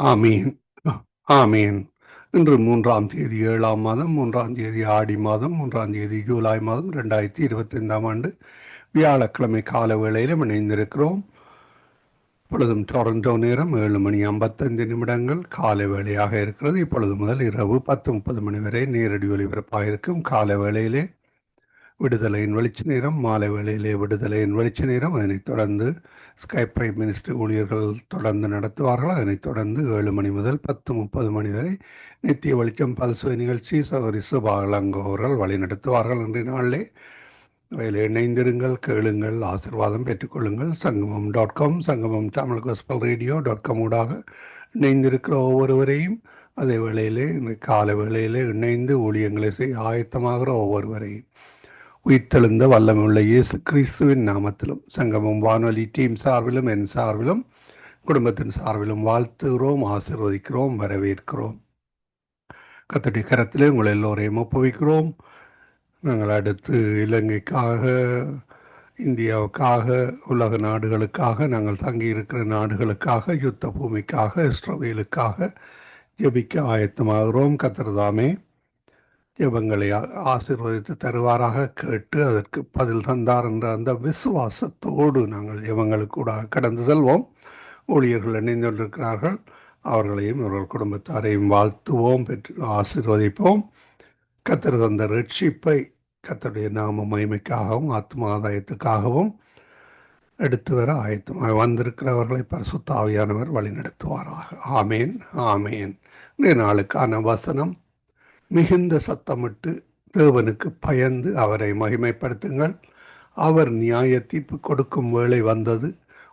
ஆமீன். ஆமீன். இன்று 3ஆம் தேதி 7ஆம் மாதம் 3ஆம் தேதி ஆடி மாதம் 3ஆம் தேதி ஜூலை மாதம் 2025ஆம் ஆண்டு வியாழக்கிழமை கால வேளையிலும் இணைந்திருக்கிறோம். இப்பொழுதும் டொரண்டோ நேரம் 7:55 காலை வேளையாக இருக்கிறது. இப்பொழுது முதல் இரவு 10:30 மணி வரை நேரடி ஒலிபரப்பாக இருக்கும். காலை வேளையிலே விடுதலையின் வெளிச்ச நேரம், மாலை வேளையிலே விடுதலையின் வெளிச்ச நேரம். அதனைத் தொடர்ந்து ஸ்கைப் பிரைம் மினிஸ்டர் ஊழியர்கள் தொடர்ந்து நடத்துவார்கள். அதனைத் தொடர்ந்து 7 மணி முதல் 10:30 மணி வரை நித்திய வெளிச்சம் பல்சுவை நிகழ்ச்சி சகோதரி சுபா இளங்கோ அவர்கள் வழி நடத்துவார்கள். இன்றைய நாளிலே அதில் இணைந்திருங்கள், கேளுங்கள், ஆசீர்வாதம் பெற்றுக்கொள்ளுங்கள். சங்கமம் சங்கமம் தமிழ் கோஸ்பல் ரேடியோ.com ஊடாக இணைந்திருக்கிற ஒவ்வொருவரையும், அதே வேளையிலே கால வேளையிலே இணைந்து ஊழியங்களை செய்ய ஆயத்தமாகிற ஒவ்வொருவரையும் உயிர்த்தெழுந்த வல்லமையுள்ள இயேசு கிறிஸ்துவின் நாமத்திலும் சங்கமம் வானொலி டீம் சார்பிலும் என் சார்பிலும் குடும்பத்தின் சார்பிலும் வாழ்த்துகிறோம், ஆசீர்வதிக்கிறோம், வரவேற்கிறோம். கர்த்தருடைய கரத்திலே உங்கள் எல்லோரையும் ஒப்புவிக்கிறோம். நாங்கள் அடுத்து இலங்கைக்காக, இந்தியாவுக்காக, உலக நாடுகளுக்காக, நாங்கள் தங்கியிருக்கிற நாடுகளுக்காக, யுத்த பூமிக்காக, இஸ்ரவேலுக்காக ஜெபிக்க ஆயத்தமாகிறோம். கர்த்தர் தாமே ஜெபங்களை ஆசீர்வதித்து தருவாராக. கேட்டு அதற்கு பதில் தந்தார் என்ற அந்த விசுவாசத்தோடு நாங்கள் ஜெபங்களுக்கு கூட கடந்து செல்வோம். ஊழியர்கள் இணைந்திருக்கிறார்கள், அவர்களையும் அவர்கள் குடும்பத்தாரையும் வாழ்த்துவோம், பெற்று ஆசீர்வதிப்போம். கர்த்தர் தந்த ரட்சிப்பை கர்த்தருடைய நாம மகிமைக்காகவும் ஆத்மாதாயத்துக்காகவும் எடுத்து வர ஆயத்தமாக வந்திருக்கிறவர்களை பரிசுத்த ஆவியானவர் வழிநடத்துவாராக. ஆமேன், ஆமேன். இன்றைய நாளுக்கான வசனம்: மிகுந்த சத்தமிட்டு தேவனுக்கு பயந்து அவரை மகிமைப்படுத்துங்கள். அவர் நியாய தீர்ப்பு கொடுக்கும் வேளை வந்தது.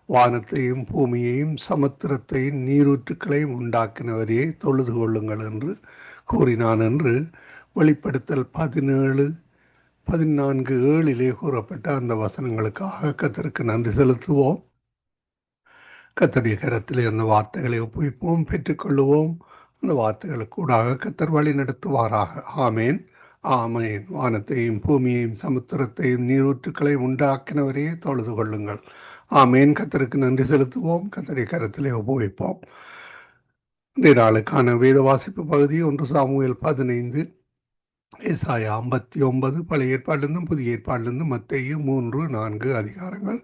வானத்தையும் பூமியையும் சமுத்திரத்தையும் நீரூற்றுக்களையும் உண்டாக்கினவரையே தொழுது கொள்ளுங்கள் என்று கூறினான் என்று வெளிப்படுத்தல் 17:14 கூறப்பட்ட அந்த வசனங்களுக்காக கர்த்தருக்கு நன்றி செலுத்துவோம். கர்த்தருடைய கரத்திலே அந்த வார்த்தைகளை ஒப்புவிப்போம், பெற்றுக்கொள்ளுவோம். அந்த வார்த்தைகளுக்கூடாக கர்த்தர் வழி நடத்துவாராக. ஆமேன், ஆமேன். வானத்தையும் பூமியையும் சமுத்திரத்தையும் நீரூற்றுக்களையும் உண்டாக்கினவரையே தொழுது கொள்ளுங்கள். ஆமேன். கர்த்தருக்கு நன்றி செலுத்துவோம், கர்த்தருடைய கரத்திலே ஒப்புவிப்போம். இன்றைய நாளுக்கான வேத வாசிப்பு பகுதி 1 சாமுவேல் 15, ஏசாயா 59, பழைய ஏற்பாட்டிலிருந்தும் புதிய ஏற்பாட்டிலிருந்தும் மத்தேயு 3, 4 அதிகாரங்கள்.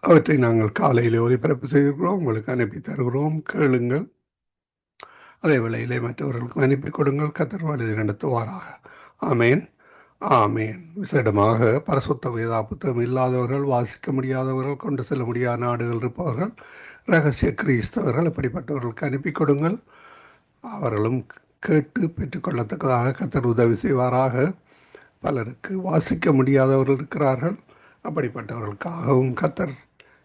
அவற்றை நாங்கள் காலையில் ஒலிபரப்பு செய்திருக்கிறோம், உங்களுக்கு அனுப்பி தருகிறோம். கேளுங்கள், அதே வேளையிலே மற்றவர்களுக்கு அனுப்பி கொடுங்கள். கர்த்தர் வழி நடத்துவாராக. ஆமேன், ஆமேன். விசேடமாக பரிசுத்த வேதா புத்தகம் இல்லாதவர்கள், வாசிக்க முடியாதவர்கள், கொண்டு செல்ல முடியாத நாடுகள் இருப்பவர்கள், ரகசிய கிறிஸ்தவர்கள், இப்படிப்பட்டவர்களுக்கு அனுப்பி கொடுங்கள். அவர்களும் கேட்டு பெற்றுக்கொள்ளத்தக்கதாக கர்த்தர் உதவி செய்வாராக. பலருக்கு வாசிக்க முடியாதவர்கள் இருக்கிறார்கள், அப்படிப்பட்டவர்களுக்காகவும் கர்த்தர்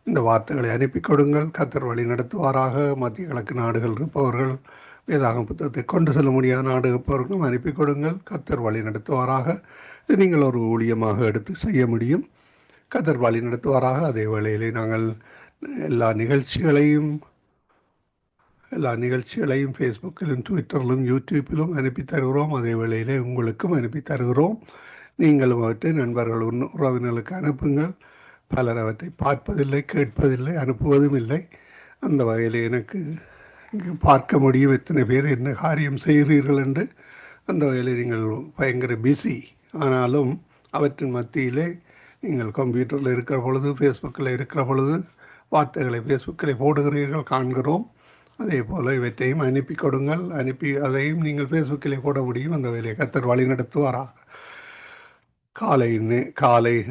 இந்த வார்த்தைகளை அனுப்பி கொடுங்கள். கர்த்தர் வழி நடத்துவாராக. மத்திய கிழக்கு நாடுகள் இருப்பவர்கள், வேதாகம் புத்தகத்தை கொண்டு செல்ல முடியாத நாடு இருப்பவர்களும் அனுப்பி கொடுங்கள். கர்த்தர் வழி நடத்துவாராக. இது நீங்கள் ஒரு ஊழியமாக எடுத்து செய்ய முடியும். கர்த்தர் வழி நடத்துவாராக. அதே வேளையிலே நாங்கள் எல்லா நிகழ்ச்சிகளையும் ஃபேஸ்புக்கிலும், ட்விட்டரிலும், யூடியூப்பிலும் அனுப்பி தருகிறோம். அதே வேளையிலே உங்களுக்கும் அனுப்பி தருகிறோம். நீங்களும் அவற்றை நண்பர்கள், உறவினர்களுக்கு அனுப்புங்கள். பலர் அவற்றை பார்ப்பதில்லை, கேட்பதில்லை, அனுப்புவதும் இல்லை. அந்த வகையில் எனக்கு இங்கு பார்க்க முடியும் எத்தனை பேர் என்ன காரியம் செய்கிறீர்கள் என்று. அந்த வகையில் நீங்கள் பயங்கர பிஸி. ஆனாலும் அவற்றின் மத்தியிலே நீங்கள் கம்ப்யூட்டரில் இருக்கிற பொழுது, ஃபேஸ்புக்கில் இருக்கிற பொழுது வார்த்தைகளை ஃபேஸ்புக்கில் போடுகிறீர்கள், காண்கிறோம். அதே போல் இவற்றையும் அனுப்பி கொடுங்கள். அனுப்பி அதையும் நீங்கள் ஃபேஸ்புக்கிலே போட முடியும். அந்த வேலையை கர்த்தர் வழி நடத்துவாராக.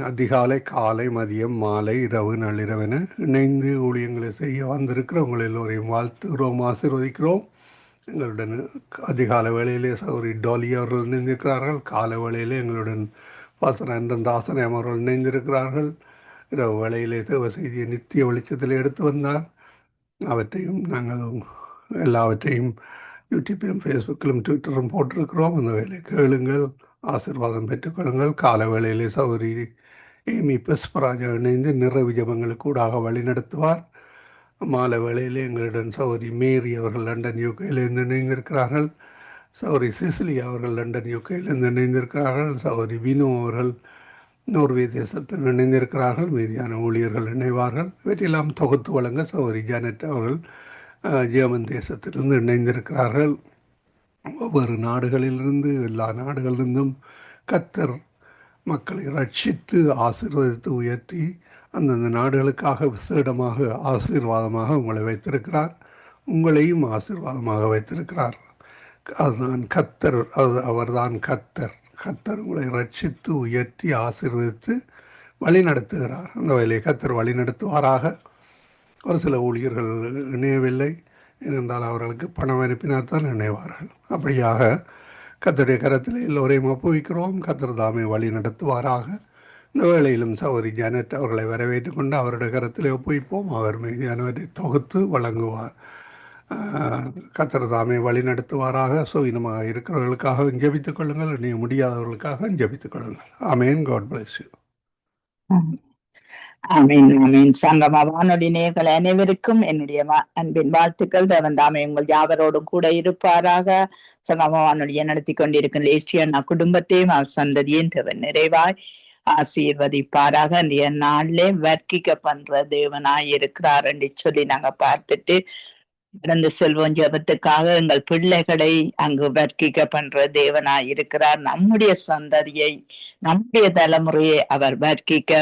அதிகாலை, காலை, மதியம், மாலை, இரவு, நள்ளிரவென இணைந்து ஊழியங்களை செய்ய வந்திருக்கிற உங்கள் எல்லோரையும் வாழ்த்துகிறோம், ஆசீர்வதிக்கிறோம். எங்களுடன் அதிகாலை வேளையிலே சகோதரி டோலி அவர்கள் இணைந்திருக்கிறார்கள். காலை வேளையிலே எங்களுடன் பாஸ்டர் ஆண்டன் தாசன் அவர்கள் இணைந்திருக்கிறார்கள். இரவு வேளையிலே தேவ செய்தியை நித்திய வெளிச்சத்தில் எடுத்து வந்தார். அவற்றையும் நாங்கள் எல்லாவற்றையும் யூடியூப்பிலும், ஃபேஸ்புக்கிலும், ட்விட்டரும் போட்டிருக்கிறோம். அந்த வேலையை கேளுங்கள், ஆசீர்வாதம் பெற்றுக்கொள்ளுங்கள். கால வேளையிலே சகோதரி ஏமி பெஸ்பராஜா இணைந்து நிறைவு ஜபங்களுக்கு கூடாக வழி நடத்துவார். மாலை வேளையிலே எங்களுடன் சகோதரி மேரி அவர்கள் லண்டன் யூகேயிலிருந்து இணைந்திருக்கிறார்கள். சகோதரி சிசிலியா அவர்கள் லண்டன் யூகேயிலிருந்து இணைந்திருக்கிறார்கள். சகோதரி வினோ அவர்கள் நோர்வே தேசத்தில் இணைந்திருக்கிறார்கள். மீதியான ஊழியர்கள் இணைவார்கள். இவற்றெல்லாம் தொகுத்து வழங்க சகோதரி ஜானட் அவர்கள் ஜெர்மன் தேசத்திலிருந்து இணைந்திருக்கிறார்கள். ஒவ்வொரு நாடுகளிலிருந்து, எல்லா நாடுகளிலிருந்தும் கத்தர் மக்களை ரட்சித்து ஆசீர்வதித்து உயர்த்தி அந்தந்த நாடுகளுக்காக விசேடமாக ஆசீர்வாதமாக உங்களை வைத்திருக்கிறார். உங்களையும் ஆசீர்வாதமாக வைத்திருக்கிறார். அதுதான் கத்தர், அவர்தான் கத்தர். கத்தர் உங்களை ரட்சித்து உயர்த்தி ஆசீர்வதித்து வழி நடத்துகிறார். அந்த வழியை கத்தர் வழி நடத்துவாராக. ஒரு சில ஊழியர்கள் இணையவில்லை, ஏனென்றால் அவர்களுக்கு பணம் அனுப்பினால் தான் இணைவார்கள். அப்படியாக கத்தருடைய கரத்தில் எல்லோரையும் ஒப்புவிக்கிறோம். கத்தர் தாமே வழி நடத்துவாராக. இந்த வேளையிலும் சௌரி ஜானட் அவர்களை வரவேற்று கொண்டு அவருடைய கரத்தில் ஒப்புவிப்போம். அவர் மீதியானவற்றை தொகுத்து வழங்குவார். கத்தர் தாமே வழி நடத்துவாராக. சுயினமாக இருக்கிறவர்களுக்காக ஜெபித்துக் கொள்ளுங்கள், இணைய முடியாதவர்களுக்காக ஜெபித்துக் கொள்ளுங்கள். ஆமேன். God bless you. ஆமீன், ஆமீன். சங்கம வானொலி நேயர்கள் அனைவருக்கும் என்னுடைய அன்பின் வாழ்த்துக்கள். தேவன் தாமே உங்கள் யாவரோடும் கூட இருப்பாராக. சங்கம வானொலியை நடத்தி கொண்டிருக்கும் லேஸ்டியண்ணா குடும்பத்தையும் அவர் சந்ததியும் தேவன் நிறைவாய் ஆசீர்வதிப்பாராக. இன்றைய நாளிலே வர்க்கிக்க பண்ற தேவனாய் இருக்கிறார் என்று சொல்லி நாங்க பார்த்துட்டு கடந்து செல்வோம். ஜபத்துக்காக எங்கள் பிள்ளைகளை அங்கு வர்க்கிக்க பண்ற தேவனாய் இருக்கிறார். நம்முடைய சந்ததியை, நம்முடைய தலைமுறையை அவர் வர்க்கிக்க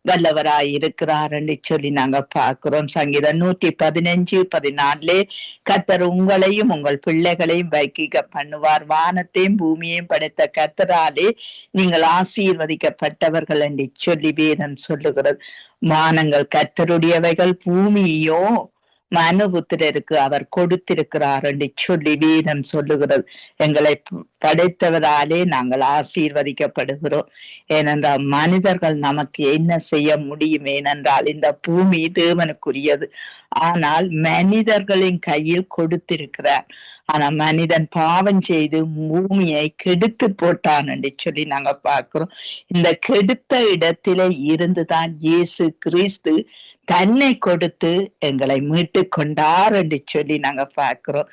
வல்லவராய் இருக்கிறார் என்று சொல்லி நாங்க பார்க்கிறோம். சங்கீதம் 115:14 கத்தர் உங்களையும் உங்கள் பிள்ளைகளையும் வைக்கிக்க பண்ணுவார். வானத்தையும் பூமியையும் படைத்த கத்தராலே நீங்கள் ஆசீர்வதிக்கப்பட்டவர்கள் என்று சொல்லி வேதம் சொல்லுகிறது. வானங்கள் கத்தருடையவைகள், பூமியோ மனுபுத்திரருக்கு அவர் கொடுத்திருக்கிறார் என்று சொல்லி வேதம் சொல்லுகிறது. எங்களை படைத்தவராலே நாங்கள் ஆசீர்வதிக்கப்படுகிறோம். ஏனென்றால் மனிதர்கள் நமக்கு என்ன செய்ய முடியும்? ஏனென்றால் இந்த பூமி தேவனுக்குரியது, ஆனால் மனிதர்களின் கையில் கொடுத்திருக்கிறார். ஆனா மனிதன் பாவம் செய்து பூமியை கெடுத்து போட்டான் என்று சொல்லி நாங்க பார்க்கிறோம். இந்த கெடுத்த இடத்திலே இருந்துதான் இயேசு கிறிஸ்து தன்னை கொடுத்து எங்களை மீட்டு கொண்டார் என்று சொல்லி நாங்க பார்க்கிறோம்.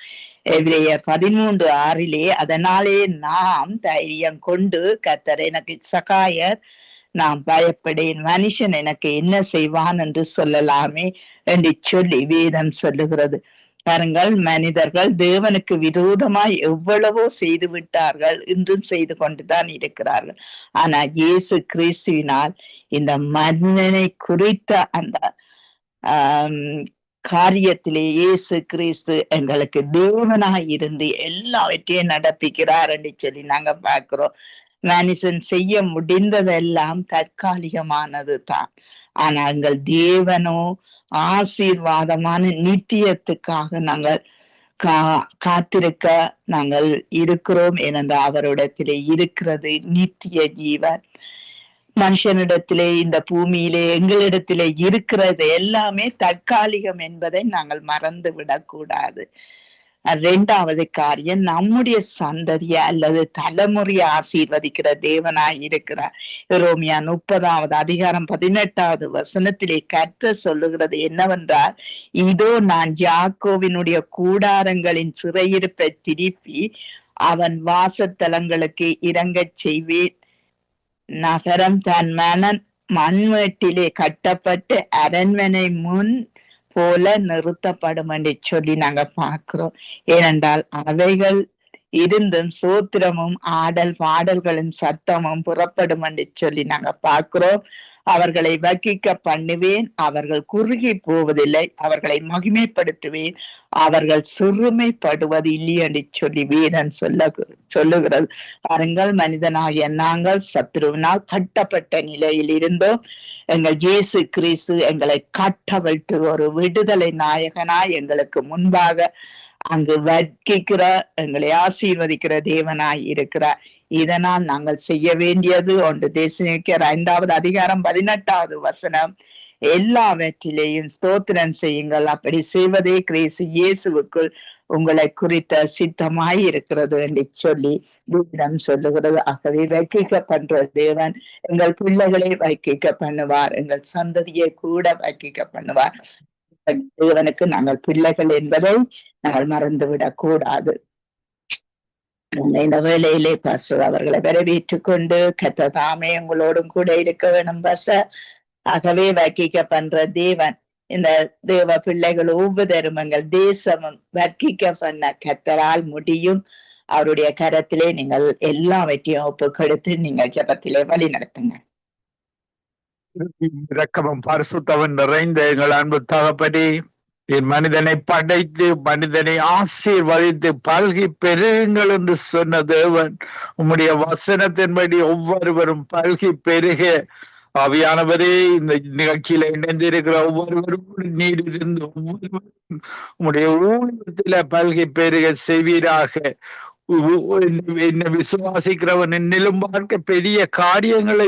எபிரேயர் 13:6 அதனாலே நாம் தைரியம் கொண்டு கர்த்தர் எனக்கு சகாயர், நான் பயப்படேன், மனுஷன் எனக்கு என்ன செய்வான் என்று சொல்லலாமே என்று சொல்லி வேதம் சொல்லுகிறது. பாருங்கள், மனிதர்கள் தேவனுக்கு விரோதமாய் எவ்வளவோ செய்து விட்டார்கள், இன்றும் செய்து கொண்டுதான் இருக்கிறார்கள். ஆனா இயேசு கிறிஸ்துவினால் இந்த மனிதனை குறித்த அந்த காரியத்திலே இயேசு கிறிஸ்து எங்களுக்கு தேவனாய் இருந்து எல்லாவற்றையும் நடப்பிக்கிறார் என்று சொல்லி நாங்க பார்க்கிறோம். மனுஷன் செய்ய முடிந்ததெல்லாம் தற்காலிகமானது தான். ஆனா எங்கள் தேவனோ ஆசீர்வாதமான நித்தியத்துக்காக நாங்கள் காத்திருக்க நாங்கள் இருக்கிறோம். ஏனென்றால் அவரிடத்திலே இருக்கிறது நித்திய ஜீவன். மனுஷனிடத்திலே, இந்த பூமியிலே எங்களிடத்திலே இருக்கிறது எல்லாமே தற்காலிகம் என்பதை நாங்கள் மறந்து விடக்கூடாது. 2வது காரியம், நம்முடைய சந்ததிய அல்லது தலைமுறையை ஆசீர்வதிக்கிற தேவனாய் இருக்கிறார். ரோமியா 30:18 கர்த்தர் சொல்லுகிறது என்னவென்றால், இதோ நான் யாக்கோவினுடைய கூடாரங்களின் சிறையிருப்பை திருப்பி அவன் வாசத்தலங்களுக்கு இறங்கச் செய்வேன். நகரம் தன் மண்மேட்டிலே கட்டப்பட்டு அரண்மனை முன் போல நிறுத்தப்படும் என்று சொல்லி நாங்க பார்க்கிறோம். ஏனென்றால் அவைகள் இருந்தும் சோத்திரமும் ஆடல் பாடல்களும் சத்தமும் புறப்படும் என்று சொல்லி நாங்க பார்க்கிறோம். அவர்களை வர்க்கிக்க பண்ணுவேன், அவர்கள் குறுகி போவதில்லை, அவர்களை மகிமைப்படுத்துவேன், அவர்கள் சிறுமைப்படுவது இல்லை என்று சொல்லி வேதம் சொல்லுகிறது. பாருங்கள், மனிதனாகிய நாங்கள் சத்ருவினால் கட்டப்பட்ட நிலையில் இருந்தோம். எங்கள் இயேசு கிறிஸ்து எங்களை கட்டவிழ்த்து ஒரு விடுதலை நாயகனாய் எங்களுக்கு முன்பாக அங்கு வர்க்கிக்கிற, எங்களை ஆசீர்வதிக்கிற தேவனாய் இருக்கிறார். இதனால் நாங்கள் செய்ய வேண்டியது ஒன்று. தெசலோனிக்கேயர் 5:18 எல்லாவற்றிலேயும் ஸ்தோத்திரம் செய்யுங்கள், அப்படி செய்வதே கிறிஸ்து இயேசுவுக்குள் உங்களை குறித்த சித்தமாய் இருக்கிறது என்று சொல்லி வேதம் சொல்லுகிறது. ஆகவே வைக்கிக்க பண்ற தேவன் எங்கள் பிள்ளைகளை வைக்கிக்க பண்ணுவார், எங்கள் சந்ததியை கூட வைக்கிக்க பண்ணுவார். தேவனுக்கு நாங்கள் பிள்ளைகள் என்பதை நாங்கள் மறந்துவிடக் கூடாது. இந்த வேளையிலே பாஸ்டர் அவர்களை வரவேற்றுக் கொண்டு கர்த்தர் தாமே உங்களோடும் கூட இருக்க வேணும் பாஸ்டர். ஆகவே வைக்கிக்க பண்ற தேவன் இந்த தேவ பிள்ளைகள் ஒவ்வொருவரும் எங்கள் தேசமும் வர்க்கிக்க பண்ண கர்த்தரால் முடியும். அவருடைய கரத்திலே நீங்கள் எல்லாவற்றையும் ஒப்பு கொடுத்து நீங்கள் ஜெபத்திலே வழி நடத்துங்க. இரக்கமும் பரிசுத்தமும் நிறைந்த எங்கள் அன்பு தகப்பனே, மனிதனை படைத்து மனிதனை ஆசீர்வதித்து பல்கி பெருங்கள் என்று சொன்ன தேவன், உம்முடைய வசனத்தின்படி ஒவ்வொருவரும் பல்கி பெருக ஆவியானவரே இந்த நிகழ்ச்சியில இணைந்திருக்கிற ஒவ்வொருவரும் நீர் இருந்து ஒவ்வொருவரும் உம்முடைய ஊழியத்தில பல்கி பெருக செய்வீராக. என்னை விசுவாசிக்கிறவன் என்னிலும் பார்க்க பெரிய காரியங்களை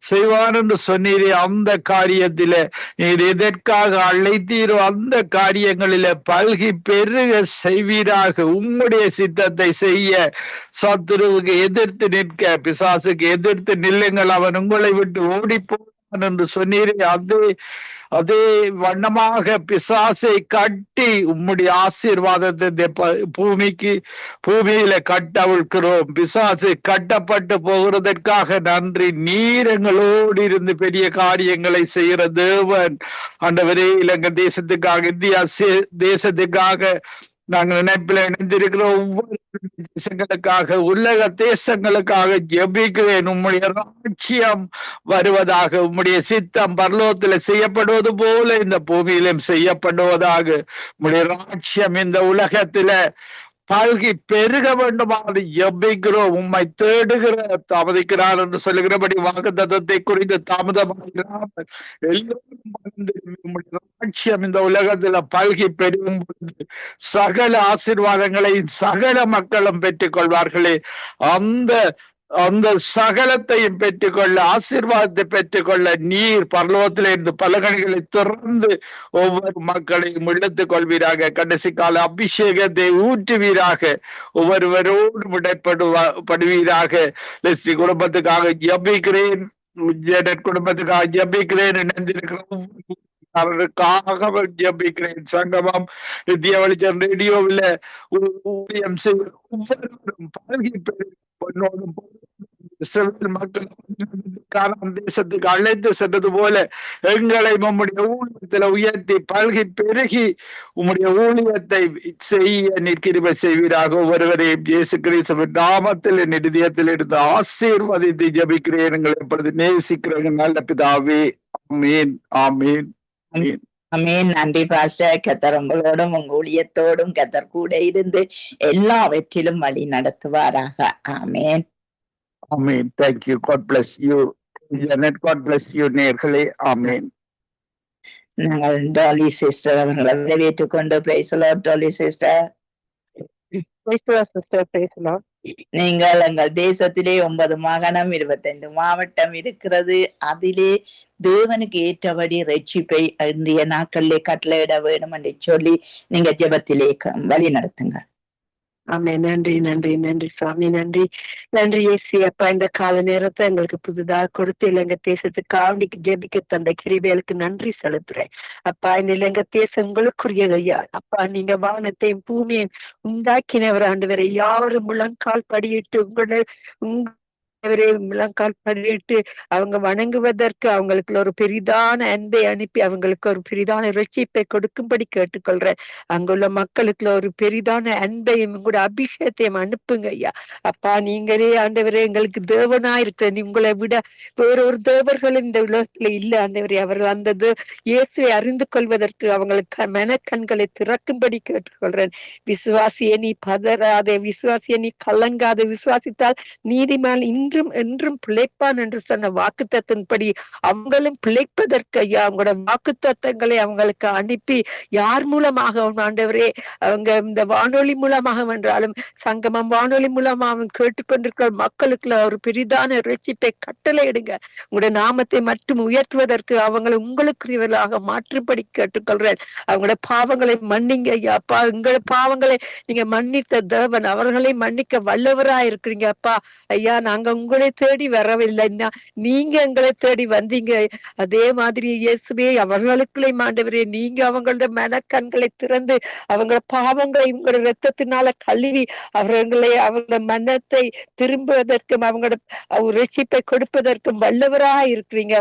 செய்வான் என்று சொன்னீரே, அந்த காரியத்தில நீர் எதற்காக அழைத்தீரோ அந்த காரியங்களில பல்கி பெருக செய்வீராக. உம்முடைய சித்தத்தை செய்ய சத்துருவுக்கு எதிர்த்து நிற்க, பிசாசுக்கு எதிர்த்து நில்லுங்கள், அவன் உங்களை விட்டு ஓடி போவான் என்று சொன்னீரே, அதே வண்ணமாக பிசாசை கட்டி உம்முடைய ஆசீர்வாதத்தை பூமியில கட்டவிழ்கிறோம். பிசாசு கட்டப்பட்டு போகிறதற்காக நன்றி. நீர் எங்களோடு இருந்து பெரிய காரியங்களை செய்கிற தேவன். ஆண்டவரே, இலங்கை தேசத்துக்காக, இந்தியா தேசத்துக்காக நாங்கள் நினைப்பில் இணைந்திருக்கிற ஒவ்வொரு தேசங்களுக்காக, உலக தேசங்களுக்காக ஜெபிக்கிறேன். உம்முடைய ராஜ்யம் வருவதாக, உம்முடைய சித்தம் பரலோகத்தில் செய்யப்படுவது போல இந்த பூமியிலும் செய்யப்படுவதாக. உம்முடைய ராஜ்யம் இந்த உலகத்தில பல்கி பெருக வேண்டுமாறு ஜெபிக்கிறோம். உம்மை தேடுகிற தாமதிக்கிறார் என்று சொல்லுகிறபடி வாக்குத்தத்தத்தை குறித்து தாமதமாகிறார். எல்லோரும் ராட்சியம் இந்த உலகத்துல பல்கி பெருகும் பொழுது சகல ஆசீர்வாதங்களை சகல மக்களும் பெற்றுக் கொள்வார்களே, அந்த சகலத்தையும் பெற்றுக்கொள்ள, ஆசீர்வாதத்தை பெற்றுக்கொள்ள நீர் பரலோகத்திலே இருந்து பலகணிகளை திறந்து ஒவ்வொரு மக்களையும் இழுத்துக் கொள்வீராக. கடைசி கால அபிஷேகத்தை ஊற்றுவீராக. ஒவ்வொருவரோடு விடைப்படுவீராக. லெஸ்லி குடும்பத்துக்காக ஜெபிக்கிறேன், குடும்பத்துக்காக ஜெபிக்கிறேன். இணைந்திருக்கிறவர்களுக்காக ஜெபிக்கிறேன். சங்கமம் நித்திய வெளிச்சம் ரேடியோவில் ஊழியம் செய்ய ஒவ்வொருவரும் பழகி மக்கள் தேசத்துக்கு அழைத்து சென்றது போல எங்களை உம்முடைய ஊழியத்தில் உயர்த்தி பல்கி பெருகி உம்முடைய ஊழியத்தை செய்ய நிற்கிற செய்வீராக. ஒவ்வொருவரையும் இயேசு கிறிஸ்துவின் நாமத்தில் என் இதயத்தில் இருந்து ஆசீர்வதித்து ஜெபிக்கிறேன். எங்களை எப்பொழுது நேசிக்கிறவங்க நல்ல பிதாவே. ஆமீன், ஆமீன், ஆமீன். அமேன். நன்றி பாஸ்டர். கத்தர் உங்களோடும் உங்க ஊழியத்தோடும் கத்தர் கூட இருந்து எல்லாவற்றிலும் வழி நடத்துவாராக. ஆமேன், ஆமீன். Thank you. God bless you. Janet, God bless you. நேயர்களே, ஆமீன். நாங்கள் டாலி சிஸ்டர் அவர்களை வரவேற்றுக் கொண்டு பேசலாம். டாலி சிஸ்டர், நீங்கள் எங்கள் தேசத்திலே 9 மாகாணம் 25 மாவட்டம் இருக்கிறது. அதிலே தேவனுக்கு ஏற்றபடி ரட்சிப்பை இந்திய நாட்களிலே கட்டளையிட வேண்டும் என்று சொல்லி நீங்க ஜெபத்திலே வழி நடத்துங்க. ஆமே. நன்றி, நன்றி, நன்றி சுவாமி. நன்றி, நன்றி இயேசு அப்பா. இந்த கால நேரத்தை எங்களுக்கு புதுதாக கொடுத்து இலங்கை தேசத்துக்கு ஜெபிக்க தந்த கிருபைகளுக்கு நன்றி செலுத்துறேன் அப்பா. இந்த இலங்கை தேசம் உங்களுக்குரியது ஐயா அப்பா. நீங்க வானத்தையும் பூமியையும் உண்டாக்கினவர் ஆண்டவரை. யாரும் முழங்கால் படியிட்டு முழங்கால் படியிட்டு அவங்க வணங்குவதற்கு அவங்களுக்கு ஒரு பெரிதான அன்பை அனுப்பி அவங்களுக்கு ஒரு பெரிதான ரட்சிப்பை கொடுக்கும்படி கேட்டுக்கொள்றேன். அங்குள்ள மக்களுக்கு ஒரு பெரிதான அன்பையும் கூட அபிஷேகத்தையும் அனுப்புங்க ஐயா அப்பா. நீங்களே ஆண்டவரே எங்களுக்கு தேவனா இருக்கிற உங்களை விட வேறொரு தேவர்கள் இந்த உலகத்துல இல்ல ஆண்டவரே. அவர்கள் அந்த இயேசுவை அறிந்து கொள்வதற்கு அவங்களுக்கு மனக்கண்களை திறக்கும்படி கேட்டுக்கொள்றேன். விசுவாசியை நீ பதறாதே, விசுவாசியை நீ கலங்காத, விசுவாசித்தால் நீதிமான் இன்றும் என்றும் பிழைப்பான் என்று சொன்ன வாக்குத்தத்தின்படி அவங்களும் பிழைப்பதற்கு ஐயா அவங்களோட வாக்குத்தத்தங்களை அவங்களுக்கு அனுப்பி யார் மூலமாக ஆண்டவரே அவங்க இந்த வானொலி மூலமாக என்றாலும் சங்கமம் வானொலி மூலமாக கேட்டுக்கொண்டிருக்கிற மக்களுக்கு ஒரு பெரிதான ரட்சிப்பை கட்டளையிடுங்க. உங்களுடைய நாமத்தை மட்டும் உயர்த்துவதற்கு அவங்களை உங்களுக்குரியவர்களாக மாற்றும்படி கேட்டுக்கொள்றேன். அவங்களோட பாவங்களை மன்னிங்க ஐயா அப்பா. உங்களோட பாவங்களை நீங்க மன்னித்த தேவன், அவர்களை மன்னிக்க வல்லவரா இருக்கிறீங்க அப்பா. ஐயா நாங்க உங்களை தேடி வரவில்லைன்னா நீங்க எங்களை தேடி வந்தீங்க. அதே மாதிரி இயேசுவே அவர்களுக்குள்ளே ஆண்டவரே நீங்க அவங்களோட மனக்கண்களை திறந்து அவங்க பாவங்களை உங்களோட இரத்தத்தினால கழுவி அவங்களோட மனத்தை திரும்புவதற்கும் அவங்களோட ரட்சிப்பை கொடுப்பதற்கும் வல்லவராக இருக்கிறீங்க.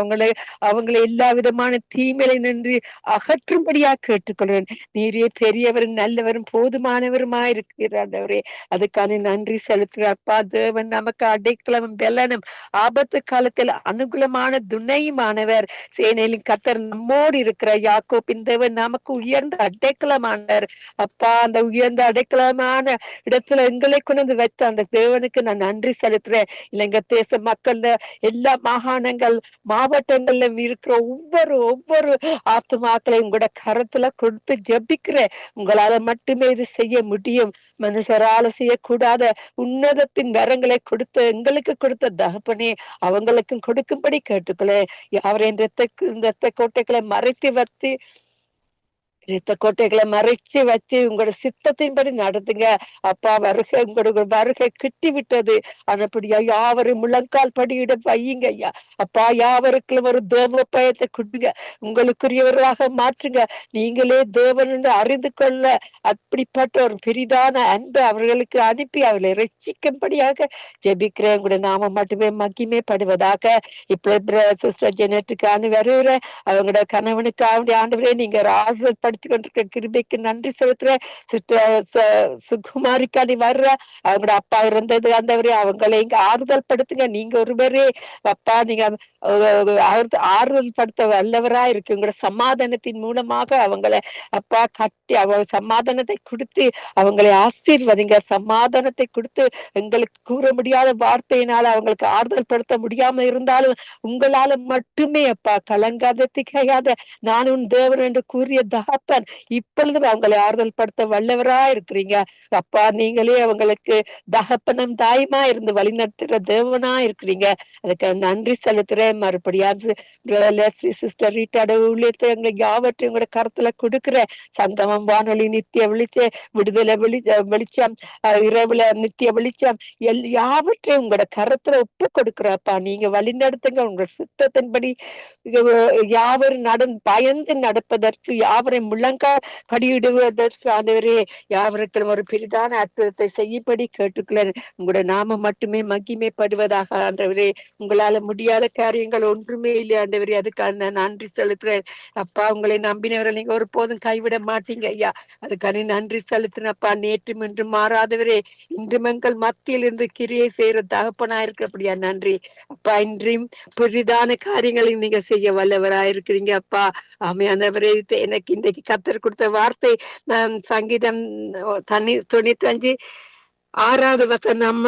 அவங்களை எல்லா விதமான தீமையை நின்று அகற்றும்படியா கேட்டுக்கொள்வேன். நீரே பெரியவரும் நல்லவரும் போதுமானவருமா இருக்கிறாண்டவரே, அதுக்கான நன்றி செலுத்துறப்பா. தேவன் நமக்கு அடைக்கலமும் பெலனும் ஆபத்து காலத்தில் அனுகூலமான துணையுமானவர். சேனையிலும் கர்த்தர் நம்மோடு இருக்கிற யாக்கோபின் தேவன் நமக்கு உயர்ந்த அடைக்கலமானவர். அப்பா, அந்த உயர்ந்த அடைக்கலமான இடத்துல எங்களை கொண்டு வைத்த அந்த தேவனுக்கு நான் நன்றி செலுத்துறேன். இலங்கை தேச மக்கள் எல்லா மாகாணங்கள் மாவட்டங்கள்ல இருக்கிற ஒவ்வொரு ஆத்துமாக்களை உங்களோட கரத்துல கொடுத்து ஜெபிக்கிறேன். உங்களால மட்டுமே இது செய்ய முடியும். மனுஷரால செய்யக்கூடாத உன்னதத்தின் வரங்களை கொடுத்த எங்களுக்கு கொடுத்த தகப்பனே அவங்களுக்கும் கொடுக்கும்படி கேட்டுக்கொள்ளேன். யாவரையும் ரத்த கோட்டைகளை மறைத்து வச்சு இரத்த கோட்டைகளை மறைச்சு வச்சு உங்களோட சித்தத்தின்படி நடத்துங்க. அப்பா, உங்களோட வருகை கிட்டி விட்டது. அப்படியா யாவரும் முழங்கால் படியிட வையுங்க ஐயா. அப்பா, யாவருக்கும் ஒரு தேவ பயத்தை கொடுங்க, உங்களுக்குரியவர்களாக மாற்றுங்க. நீங்களே தேவன் என்று அறிந்து கொள்ள அப்படிப்பட்ட ஒரு பெரிதான அன்பு அவர்களுக்கு அனுப்பி அவர்களை ரட்சிக்கும்படியாக ஜெபிக்கிறேன். உங்களுடைய நாம மட்டுமே மகிமைப்படுவதாக. இப்ப சிஸ்டர் ஜெனட்டுக்கான வருகிற அவங்களோட கணவனுக்காக ஆண்டவரே நீங்க ஆறுதல் படுத்தி கொண்டிருக்க கிருபைக்கு நன்றி செலுத்துறேன். சுகுமாரிக்காண்டி வர்ற அவங்களோட அப்பா இருந்தது ஆண்டவரே அவங்களை இங்க ஆறுதல் படுத்துங்க. நீங்க ஒருவரே அப்பா, நீங்க ஆறுதல் படுத்த வல்லவரா இருக்கு. உங்களோட சமாதானத்தின் மூலமாக அவங்களை அப்பா கட்டி சமாதானத்தை கொடுத்து அவங்களை ஆசீர்வதிங்க. சமாதானத்தை கொடுத்து எங்களுக்கு கூற முடியாத வார்த்தையினால அவங்களுக்கு ஆறுதல் படுத்த முடியாம இருந்தாலும் உங்களால மட்டுமே அப்பா கலங்காத திகையாத நான் உன் தேவன் என்று கூறிய தகப்பன் இப்பொழுது அவங்களை ஆறுதல் படுத்த வல்லவரா இருக்கிறீங்க. அப்பா, நீங்களே அவங்களுக்கு தகப்பனும் தாயுமா இருந்து வழிநடத்துற தேவனா இருக்கிறீங்க. அதுக்கு நன்றி செலுத்துறேன். மறுபடியா சிஸ்டர் ரீட்டாட ஊழியத்தை எங்க யாவற்றையும் உங்களோட கருத்துல கொடுக்கிற சங்கமம் வானொலி நித்திய விடுதலை வெளிச்சம் இரவுல நித்திய வெளிச்சம் யாவற்றையும் உங்களோட கருத்துல ஒப்பு கொடுக்கிறப்பா. நீங்க வழிநடத்துங்க. உங்களோட சித்தத்தின்படி யாவரும் பயந்து நடப்பதற்கு யாவரையும் முழங்கா படியிடுவதற்கு ஆண்டவரே யாவருக்கு ஒரு பெரிதான அற்புதத்தை செய்யும்படி கேட்டுக்கொள்ள உங்களோட நாம மட்டுமே மகிமைப்படுவதாக. ஆண்டவரே, உங்களால முடியாத காரியங்கள் ஒன்றுமே இல்லை ஆண்டவரே. அதுக்கான நன்றி செலுத்துறேன். அப்பா, உங்களை நம்பினவர்கள் நீங்க ஒருபோதும் கைவிட மாட்டீங்க ஐயா. அதுக்கான நன்றி செலுத்தினப்பா. நேற்றும் இன்றும் மாறாதவரே, இன்றும் எங்கள் மத்தியில் இருந்து கிரியை செய்யற தகப்பனா இருக்கிறபடியா நன்றி அப்பா. இன்றையும் புதிதான காரியங்களை நீங்க செய்ய வல்லவராயிருக்கிறீங்க அப்பா. ஆமையானவரே, எனக்கு இன்றைக்கு கர்த்தர் கொடுத்த வார்த்தை சங்கீதம் 95:6 வசனம்,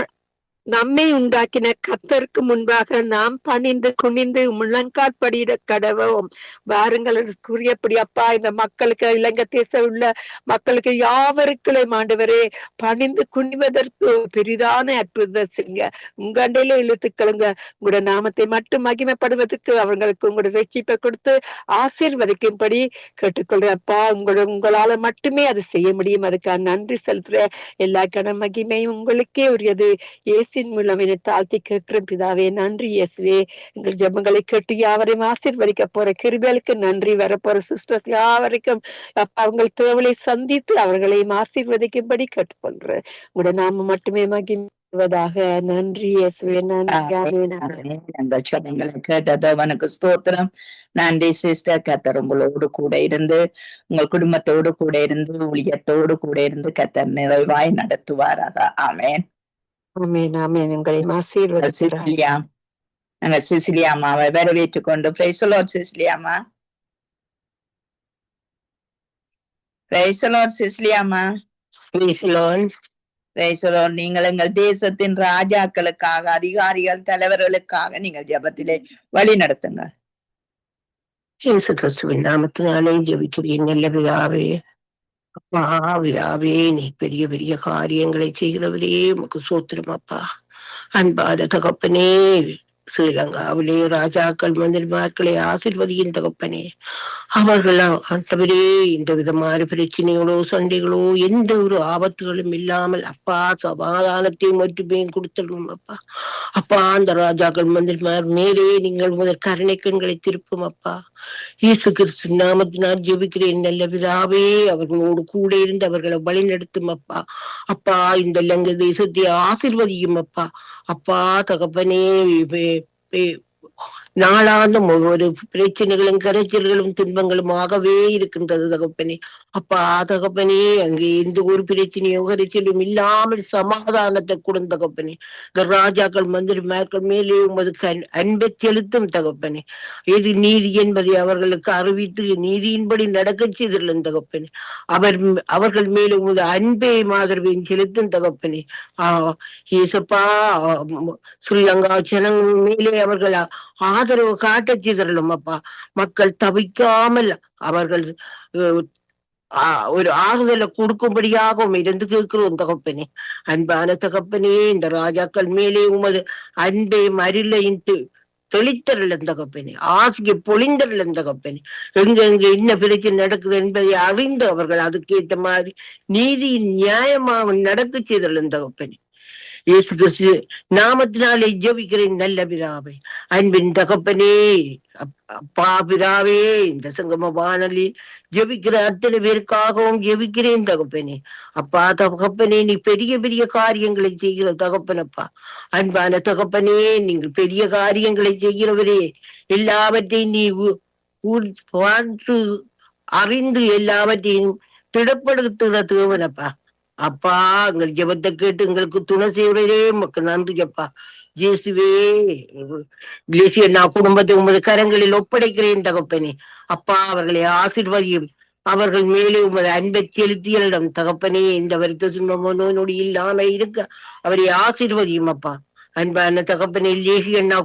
நம்மை உண்டாக்கின கர்த்தருக்கு முன்பாக நாம் பணிந்து குனிந்து முழங்கால் படியிட கடவோம். வாருங்கள் கூறியபடி அப்பா, இந்த மக்களுக்கு இலங்கை தேசம் உள்ள மக்களுக்கு யாவருக்கும் ஆண்டவரே பணிந்து குனிவதற்கு பெரிதான அற்புதம் செய்யுங்க. உங்க அண்டையில இழுத்துக்களுங்க. உங்களோட நாமத்தை மட்டும் மகிமைப்படுவதற்கு அவங்களுக்கு உங்களோட ரட்சிப்பை கொடுத்து ஆசீர்வதிக்கும்படி கேட்டுக்கொள்றேன் அப்பா. உங்களால மட்டுமே அது செய்ய முடியும். அதுக்காக நன்றி செலுத்துறேன். எல்லா கன மகிமையும் உங்களுக்கே உரியது. மூலம் என்னை தாழ்த்தி கேட்கிறேன் பிதாவே. நன்றி இயேசுவே. எங்கள் ஜெபங்களை கேட்டு யாவரையும் ஆசீர்வதிக்க போற கிருபைகளுக்கு நன்றி. வரப்போற சிஸ்டர்ஸ் யாவரைக்கும் அவங்கள் தேவலை சந்தித்து அவர்களையும் ஆசீர்வதிக்கும்படி கேட்டுக்கொள்றேன். உங்களோட நாம மட்டுமே மகிழ்வதாக. நன்றி இயேசுவே. நன்றி. ஜெபங்களை கேட்டதவனுக்கு ஸ்தோத்திரம். நன்றி சிஸ்டர். கர்த்தர் உங்களோடு கூட இருந்து உங்கள் குடும்பத்தோடு கூட இருந்து ஊழியத்தோடு கூட இருந்து கர்த்தர் நிறைவாய் நடத்துவாராக. ஆமென். நாங்க சிசிலியா அம்மாவை வரவேற்றுக் கொண்டு பிரைஸ் தி லார்ட் சிசிலியா அம்மா. பிரைஸ் தி லார்ட் சிசிலியா அம்மா. Price the lord. நீங்கள் எங்கள் தேசத்தின் ராஜாக்களுக்காக, அதிகாரிகள், தலைவர்களுக்காக நீங்கள் ஜெபத்திலே வழி நடத்துங்க. இயேசு கிறிஸ்துவின் நாமத்தினாலே ஜெபிக்கிறேன். நல்ல பிதாவே, அப்பா பிதாவே, நீ பெரிய பெரிய காரியங்களை செய்கிறவரே உமக்கு சோத்திரம் அப்பா. அன்பான தகப்பனே, ஸ்ரீலங்காவிலே ராஜாக்கள் மந்திரிமார்களை ஆசிர்வதியின் தகப்பனே. அவர்கள் ஆண்டவரே இந்த விதமான பிரச்சனைகளோ சண்டைகளோ எந்த ஒரு ஆபத்துகளும் இல்லாமல் அப்பா சமாதானத்தையும் மட்டுமையும் கொடுத்துடணும் அப்பா. அப்பா அந்த ராஜாக்கள் மந்திரிமார் மேலே நீங்கள் முதல் கருணை கண்களை திருப்பும் அப்பா. இயேசு கிறிஸ்து நாமத்தினால் ஜெபிக்கிறேன் நல்ல பிதாவே. அவர்களோடு கூட இருந்து அவர்களை வழி நடத்தும் அப்பா. அப்பா இந்த லங்க தேசத்தை ஆசிர்வதியும் அப்பா. அப்பா தகப்பனே, நாளாந்தம் ஒவ்வொரு பிரச்சனைகளும் கரைச்சல்களும் துன்பங்களுமாகவே இருக்கின்றது தகப்பனே. அப்பா தகப்பனே, அங்கே எந்த ஒரு பிரச்சனையோ கரைச்சலும் இல்லாமல் சமாதானத்தை கொடுத்த தகப்பனே. இந்த ராஜாக்கள் மந்திரிமார்கள் மேலே உமது அன்பை செலுத்தும் தகப்பனே. எது நீதி என்பதை அவர்களுக்கு அறிவித்து நீதியின்படி நடக்க செய்துள்ள தகப்பனே. அவர்கள் மேலே உமது அன்பை மாதிரியும் செலுத்தும் தகப்பனே. ஏசப்பா ஸ்ரீலங்கா ஜனங்கள் மேலே அவர்கள் ஆதரவு காட்ட செய்தரலும் அப்பா. மக்கள் தவிக்காமல் அவர்கள் ஒரு ஆறுதலை கொடுக்கும்படியாகவும் இருந்து கேட்கிறோம் தகப்பனே. அன்பான தகப்பனே, இந்த ராஜாக்கள் மேலே உமது அன்பையும் அருளையும் தெளித்தரலும் தகப்பனே. ஆசிய பொழிந்தரலும் தகப்பனே. எங்கெங்க என்ன பிரச்சனை நடக்குது என்பதை அறிந்து அவர்கள் அதுக்கேற்ற மாதிரி நீதியின் நியாயமாக நடக்க செய்தரலும் தகப்பனே. இயேசு கிறிஸ்து நாமத்தினாலே ஜெபிக்கிறேன் நல்ல பிதாவே. அன்பின் தகப்பனே, அப்பா பிதாவே, இந்த சங்கம வானொலி ஜெபிக்கிற அத்தனை பேருக்காகவும் ஜெபிக்கிறேன் தகப்பனே. அப்பா தகப்பனே, நீ பெரிய பெரிய காரியங்களை செய்கிற தகப்பனப்பா. அன்பான தகப்பனே, நீங்கள் பெரிய காரியங்களை செய்கிறவரே. எல்லாவற்றையும் நீ பார்த்து அறிந்து எல்லாவற்றையும் திடப்படுத்துகிற தேவனப்பா. அப்பா எங்கள் ஜெபத்தை கேட்டு எங்களுக்கு துணை செய்வரே மக்கள் நன்றி அப்பா. ஜேசுவே, நான் குடும்பத்தை உமது கரங்களில் ஒப்படைக்கிறேன் தகப்பனே. அப்பா அவர்களை ஆசீர்வதியும். அவர்கள் மேலே உமது அன்பை செலுத்தியலிடம் தகப்பனே. இந்த வருத்த துன்பமோ நோய் இல்லாம இருக்க அவரை ஆசீர்வதியும் அப்பா. அன்பான தகப்பனே, லேசியண்ணா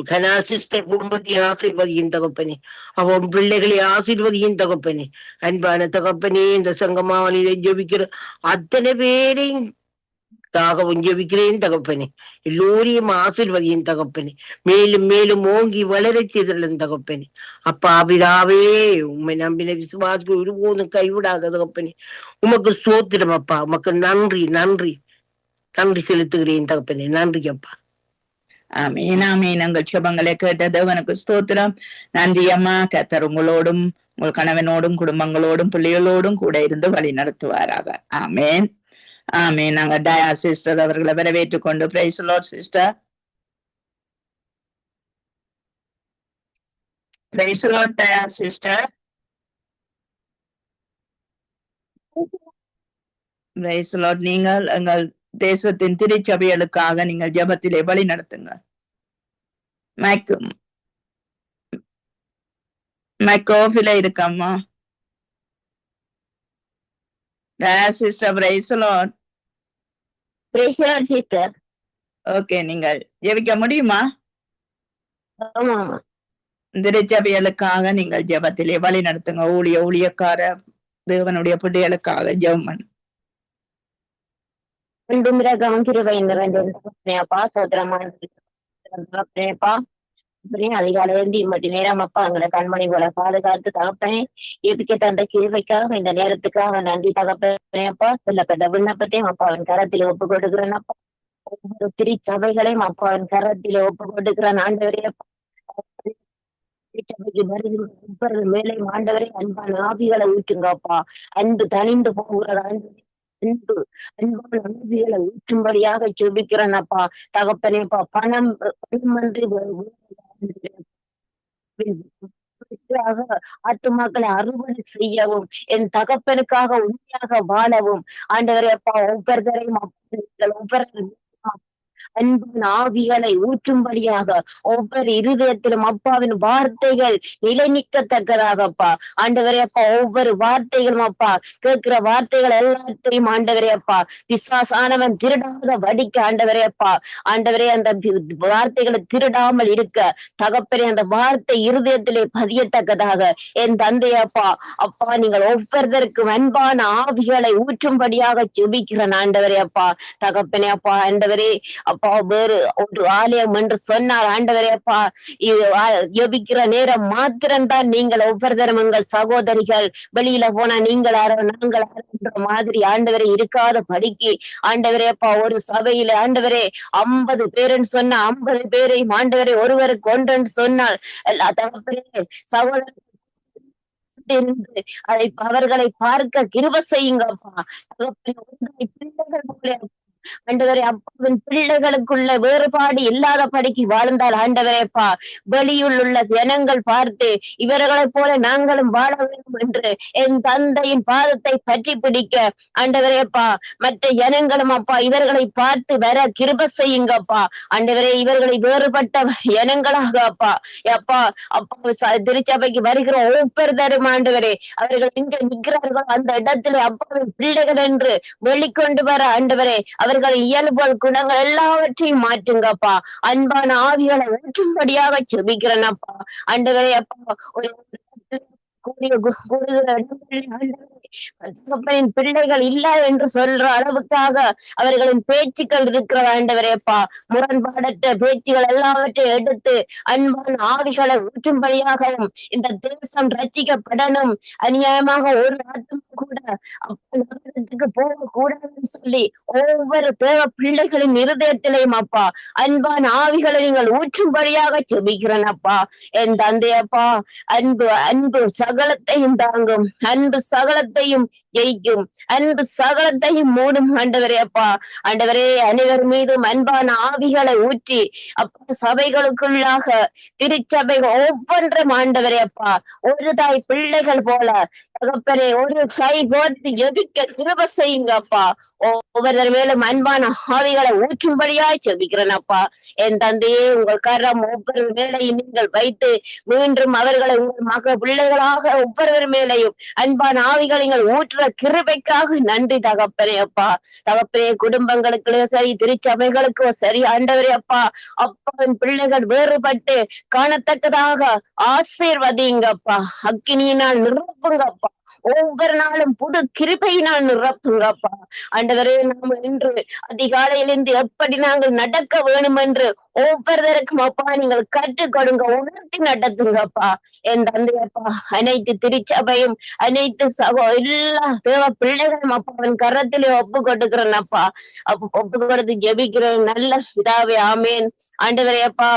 கனா சிஸ்டர் குடும்பத்தை ஆசீர்வதியின் தகப்பனே. அவன் பிள்ளைகளை ஆசீர்வதியின் தகப்பனே. அன்பான தகப்பனே, இந்த சங்கமாவனிலே ஜெபிக்கிற அத்தனை பேரையும் ஜெபிக்கிறேன் தகப்பனே. எல்லோரையும் ஆசீர்வதியின் தகப்பனே. மேலும் மேலும் ஓங்கி வளர செய்தலும் தகப்பனே. அப்பா பிதாவே, உண்மை நம்பின விசுவாசிக்கு ஒருபோதும் கைவிடாத தகப்பனே. உமக்கு ஸ்தோத்திரம் அப்பா. உமக்கு நன்றி நன்றி நன்றி செலுத்துகிறேன் தகப்பனே. நன்றி அப்பா. ஆமீன் ஆமீன். உங்கள் சுபங்களை கேட்டது உனக்கு ஸ்தோத்திரம். நன்றி அம்மா. கர்த்தர் உங்களோடும் உங்கள் கணவனோடும் குடும்பங்களோடும் பிள்ளைகளோடும் கூட இருந்து வழி நடத்துவாராக. ஆமேன் ஆமீன். நாங்க டயா சிஸ்டர் அவர்களை வரவேற்றுக் கொண்டு praise the Lord sister. Praise the lord dear sister. Praise the lord. நீங்கள் எங்கள் தேசத்தின் திருச்சபைகளுக்காக நீங்கள் ஜெபத்திலே வழி நடத்துங்க. மைக்கோஃபில இருக்கம்மா. Sister praise the Lord. Price the Lord sister. Okay, நீங்கள் ஜெபிக்க முடியுமா? ஆமா. திருச்சபைகளுக்காக நீங்கள் ஜெபத்திலே வழி நடத்துங்க. ஊழியக்கார தேவனுடைய பிள்ளைகளுக்காக ஜெபம் பண்ணு. அதிகாலையிலிருந்து இம்மட்டி நேரம் அப்பா எங்களை கண்மணி போல பாதுகாத்து தகப்பனே. எதுக்கு தந்த கிருபைக்காக இந்த நேரத்துக்காக நன்றி தகப்பனே அப்பா. சொல்லப்பட்ட விண்ணப்பத்தையும் அப்பாவின் கரத்தில் ஒப்பு கொடுக்கிறேன் அப்பா. ஒவ்வொரு திருச்சபைகளையும் அப்பாவின் கரத்தில் ஒப்பு கொடுக்கிறேன் ஆண்டவரே. மேலே ஆண்டவரே அன்பான ஆவிகளை ஊற்றுங்கப்பா. அன்பு தனிந்து போகிற அன்பான ஆவிகளை ஊற்றும்படியாக ஜெபிக்கிறேன் அப்பா தகப்பனேப்பா. பணம் ஆத்துமாக்களை அறுவடை செய்யவும் என் தகப்பனுக்காக உண்மையாக வாழவும் ஆண்டவரே அப்பா ஒவ்வொருத்தரையும் ஒவ்வொரு அன்பின் ஆவிகளை ஊற்றும்படியாக ஒவ்வொரு இருதயத்திலும் அப்பாவின் வார்த்தைகள் நிலை நிற்கத்தக்கதாகப்பா ஆண்டவரே அப்பா. ஒவ்வொரு வார்த்தைகளும் அப்பா கேட்கிற வார்த்தைகள் எல்லாத்தையும் ஆண்டவரே அப்பா பிசாசானவன் திருடாத வடிக்க ஆண்டவரே அப்பா. ஆண்டவரே அந்த வார்த்தைகளை திருடாமல் இருக்க தகப்பனே அந்த வார்த்தை இருதயத்திலே பதியத்தக்கதாக என் தந்தையப்பா. அப்பா நீங்கள் ஒவ்வொருத்தருக்கும் அன்பான ஆவிகளை ஊற்றும்படியாக ஜெபிக்கிறேன் ஆண்டவரே அப்பா தகப்பனே அப்பா. ஆண்டவரே அப்பா அப்பா வேறு ஒரு ஆலயம் என்று சொன்னால் ஆண்டவரே அப்பா ஜெபிக்கிற நேரம் மாத்திரம்தான் நீங்கள் ஒவ்வொருத்தரும் எங்கள் சகோதரிகள் வெளியில போனா நீங்கள் யாரோ நாங்கள் யாரோன்ற மாதிரி ஆண்டவரை இருக்காத படிக்கு ஆண்டவரே அப்பா ஒரு சபையில ஆண்டவரே 50 பேருன்னு சொன்னா 50 பேரையும் ஆண்டவரை ஒருவருக்கு ஒன்றுன்னு சொன்னால் எல்லா தகப்பனே சகோதரர் இருந்து அவர்களை பார்க்க கிருபை செய்யுங்கப்பா. தகப்பனே உங்களை பிள்ளைகள் போல ஆண்டவரே அப்பாவின் பிள்ளைகளுக்குள்ள வேறுபாடு இல்லாத படிக்கு வாழ்ந்தால் ஆண்டவரேப்பா வெளியில் உள்ள ஜனங்கள் பார்த்து இவர்களைப் போல நாங்களும் வாழ வேண்டும் என்று என் தந்தையின் பாதத்தை பற்றி பிடிக்க ஆண்டவரேப்பா மற்ற ஜனங்களும் அப்பா இவர்களை பார்த்து வர கிருபை செய்யுங்கப்பா. ஆண்டவரே இவர்களை வேறுபட்ட ஜனங்களாக அப்பா அப்பா திருச்சபைக்கு வருகிற ஒவ்வொருத்தரும் ஆண்டவரே அவர்கள் எங்க நிற்கிறார்களோ அந்த இடத்துல அப்பாவின் பிள்ளைகள் என்று வெளிக்கொண்டு வர ஆண்டவரே அவர்கள் இயல்புகள் குணங்கள் எல்லாவற்றையும் மாற்றுங்கப்பா. அன்பான ஆவிகளை ஊற்றும்படியாக செபிக்கிறேனப்பா. ஆண்டவரே அப்பா ஒரு பிள்ளைகள் இல்ல என்று சொல்ற அளவுக்காக அவர்களின் பேச்சுக்கள் இருக்கிற ஆண்டவரேப்பா முரண்பாடற்ற பேச்சுகள் எல்லாவற்றையும் எடுத்து அன்பான ஆவிகளை ஊற்றும்படியாகவும் இந்த தேசம் ரட்சிக்கப்படணும் அநியாயமாக ஒரு ஆத்மா கூட அப்ப போக கூடாதுன்னு சொல்லி ஒவ்வொரு தேவ பிள்ளைகளின் இருதயத்திலையும் அப்பா அன்பான ஆவிகளை நீங்கள் ஊற்றும்படியாக செபிக்கிறேன் அப்பா. என் தந்தையப்பா அன்பு அன்பு சகலத்தையும் தாங்கும் அன்பு சகலத்தையும் ஜெயிக்கும் அன்பு சகலத்தையும் மூடும் ஆண்டவரே அப்பா. ஆண்டவரே அனைவர் மீதும் அன்பான ஆவிகளை ஊற்றி அப்பா சபைகளுக்குள்ளாக திருச்சபைகள் ஒவ்வொன்றும் ஆண்டவரே அப்பா ஒரு தாய் பிள்ளைகள் போல தகப்பனே ஒரு கை கோர்த்து எதிர்க்க கிருபை செய்யுங்க அப்பா. ஒவ்வொரு மேலும் அன்பான ஆவிகளை ஊற்றும்படியாய் செபிக்கிறேன் அப்பா. என் தந்தையே உங்கள் கரம் ஒவ்வொரு வேளையும் நீங்கள் வைத்து மீண்டும் அவர்களை உங்கள் மக பிள்ளைகளாக ஒவ்வொருவர் மேலையும் அன்பான ஆவிகளை நீங்கள் ஊற்ற கிருபைக்காக நன்றி தகப்பனே அப்பா. தகப்பனே குடும்பங்களுக்கு சரி திருச்சபைகளுக்கு சரி ஆண்டவரே அப்பா அப்பாவின் பிள்ளைகள் வேறுபட்டு காணத்தக்கதாக ஆசீர்வதிங்கப்பா. அக்கினியினால் நிரப்புங்கப்பா. ஒவ்வொரு நாளும் புது கிருபையினால் நிரப்புங்கப்பா. ஆண்டவரே நாம் இன்று அதிகாலையிலிருந்து எப்படி நாங்கள் நடக்க வேணும் என்று ஒவ்வொருத்தருக்கும் அப்பா நீங்கள் கற்றுக் கொடுங்க உணர்த்தி நடத்துங்கப்பா. என் தந்தையப்பா அனைத்து திருச்சபையும் அனைத்து எல்லா தேவ பிள்ளைகளும் அப்பாவின் கரத்திலே ஒப்பு கொடுக்கிறேன் அப்பா. ஒப்பு கொடுத்து ஜெபிக்கிறேன் நல்ல இதாவே ஆமேன். ஆண்டவரே அப்பா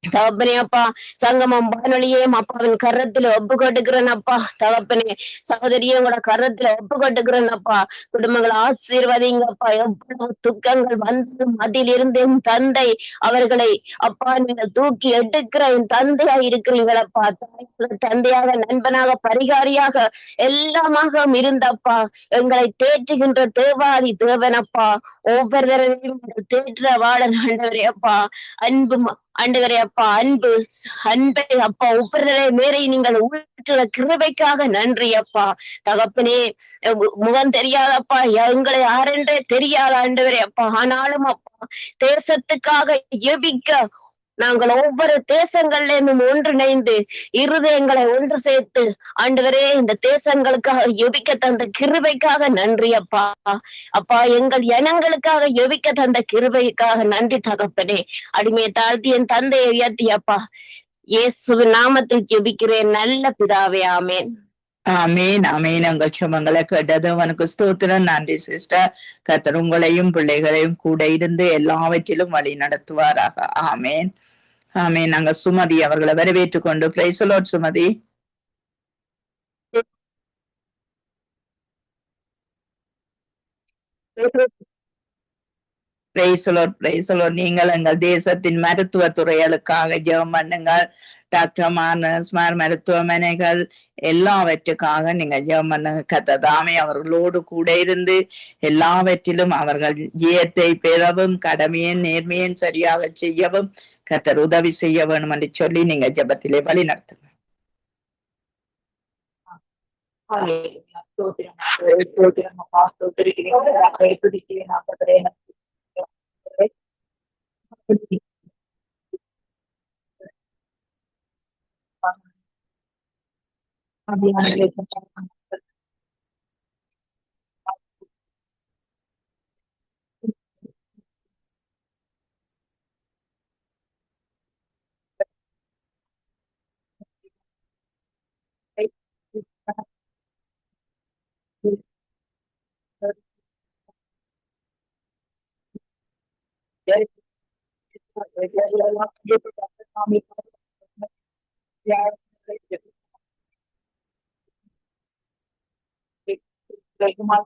தகப்பனே அப்பா சங்கமம் வானொலியையும் அப்பாவின் கரத்துல ஒப்பு கொட்டுக்கிறேன் அப்பா. தகப்பனே சகோதரியும் கூட கரத்துல ஒப்பு கொட்டுக்கிறேன் அப்பா. குடும்பங்களை ஆசீர்வதிங்கப்பா. எவ்வளவு துக்கங்கள் வந்தாலும் அதிலிருந்து என் தந்தை அவர்களை அப்பா நீங்கள் தூக்கி எடுக்கிற என் தந்தையா இருக்கிறீங்களப்பா. தந்தையாக நண்பனாக பரிகாரியாக எல்லாமாக இருந்தப்பா எங்களை தேற்றுகின்ற தேவாதி தேவனப்பா. ஒவ்வொருவரையும் தேற்ற வாழ ஆண்டவரே அப்பா அன்பு ஆண்டவரே அப்பா அன்பை அப்பா ஒவ்வொரு மேரை நீங்கள் ஊற்றுற கிருபைக்காக நன்றி அப்பா. தகப்பனே முகம் தெரியாதப்பா எங்களை யாரென்றே தெரியாத ஆண்டவரே அப்பா. ஆனாலும் அப்பா தேசத்துக்காக ஜெபிக்க நாங்கள் ஒவ்வொரு தேசங்கள்ல இருந்தும் ஒன்றிணைந்து இருதயங்களை ஒன்று சேர்த்து ஆண்டவரே இந்த தேசங்களுக்காக ஜெபிக்க தந்த கிருபைக்காக நன்றி அப்பா. அப்பா எங்கள் இனங்களுக்காக ஜெபிக்க தந்த கிருபைக்காக நன்றி தகப்பனே. அடிமையை தாழ்த்தி என் தந்தையை உயர்த்தி அப்பா இயேசுவின் நாமத்தில் ஜெபிக்கிறேன் நல்ல பிதாவே ஆமேன். ஆமீன் ஆமீன். உங்கள் சுமங்களை கேட்டது உனக்கு ஸ்தோத்திரம். நன்றி சிஸ்டர். கர்த்தர் உங்களையும் பிள்ளைகளையும் கூட இருந்து எல்லாவற்றிலும் வழி நடத்துவாராக. ஆமேன் ஆமீன். நாங்க சுமதி அவர்களை வரவேற்றுக் கொண்டு praise the Lord Sumathi. Price the Lord price the lord. நீங்கள் எங்கள் தேசத்தின் மருத்துவ துறைகளுக்காக ஜெபம் பண்ணுங்கள். டாக்டர் நர்ஸ்மார் மருத்துவமனைகள் எல்லாவற்றுக்காக நீங்க ஜெபம் பண்ணுங்க. கர்த்தர் தாமே அவர்களோடு கூட இருந்து எல்லாவற்றிலும் அவர்கள் ஜெயத்தை பெறவும் கடமையும் நேர்மையும் சரியாக செய்யவும் கர்த்தர் உதவி செய்ய வேணும் என்று சொல்லி நீங்க ஜெபத்திலே வழி நடத்துங்க. வெற்றிகரமாக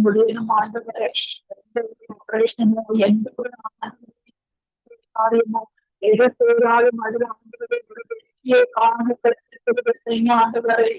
முடியும் ஆண்டவரே. எந்த ஒரு காரியமோ எது செய்தாலும் அதில் ஆண்டவரை ஒரு வெற்றியை காண ஆண்டவரை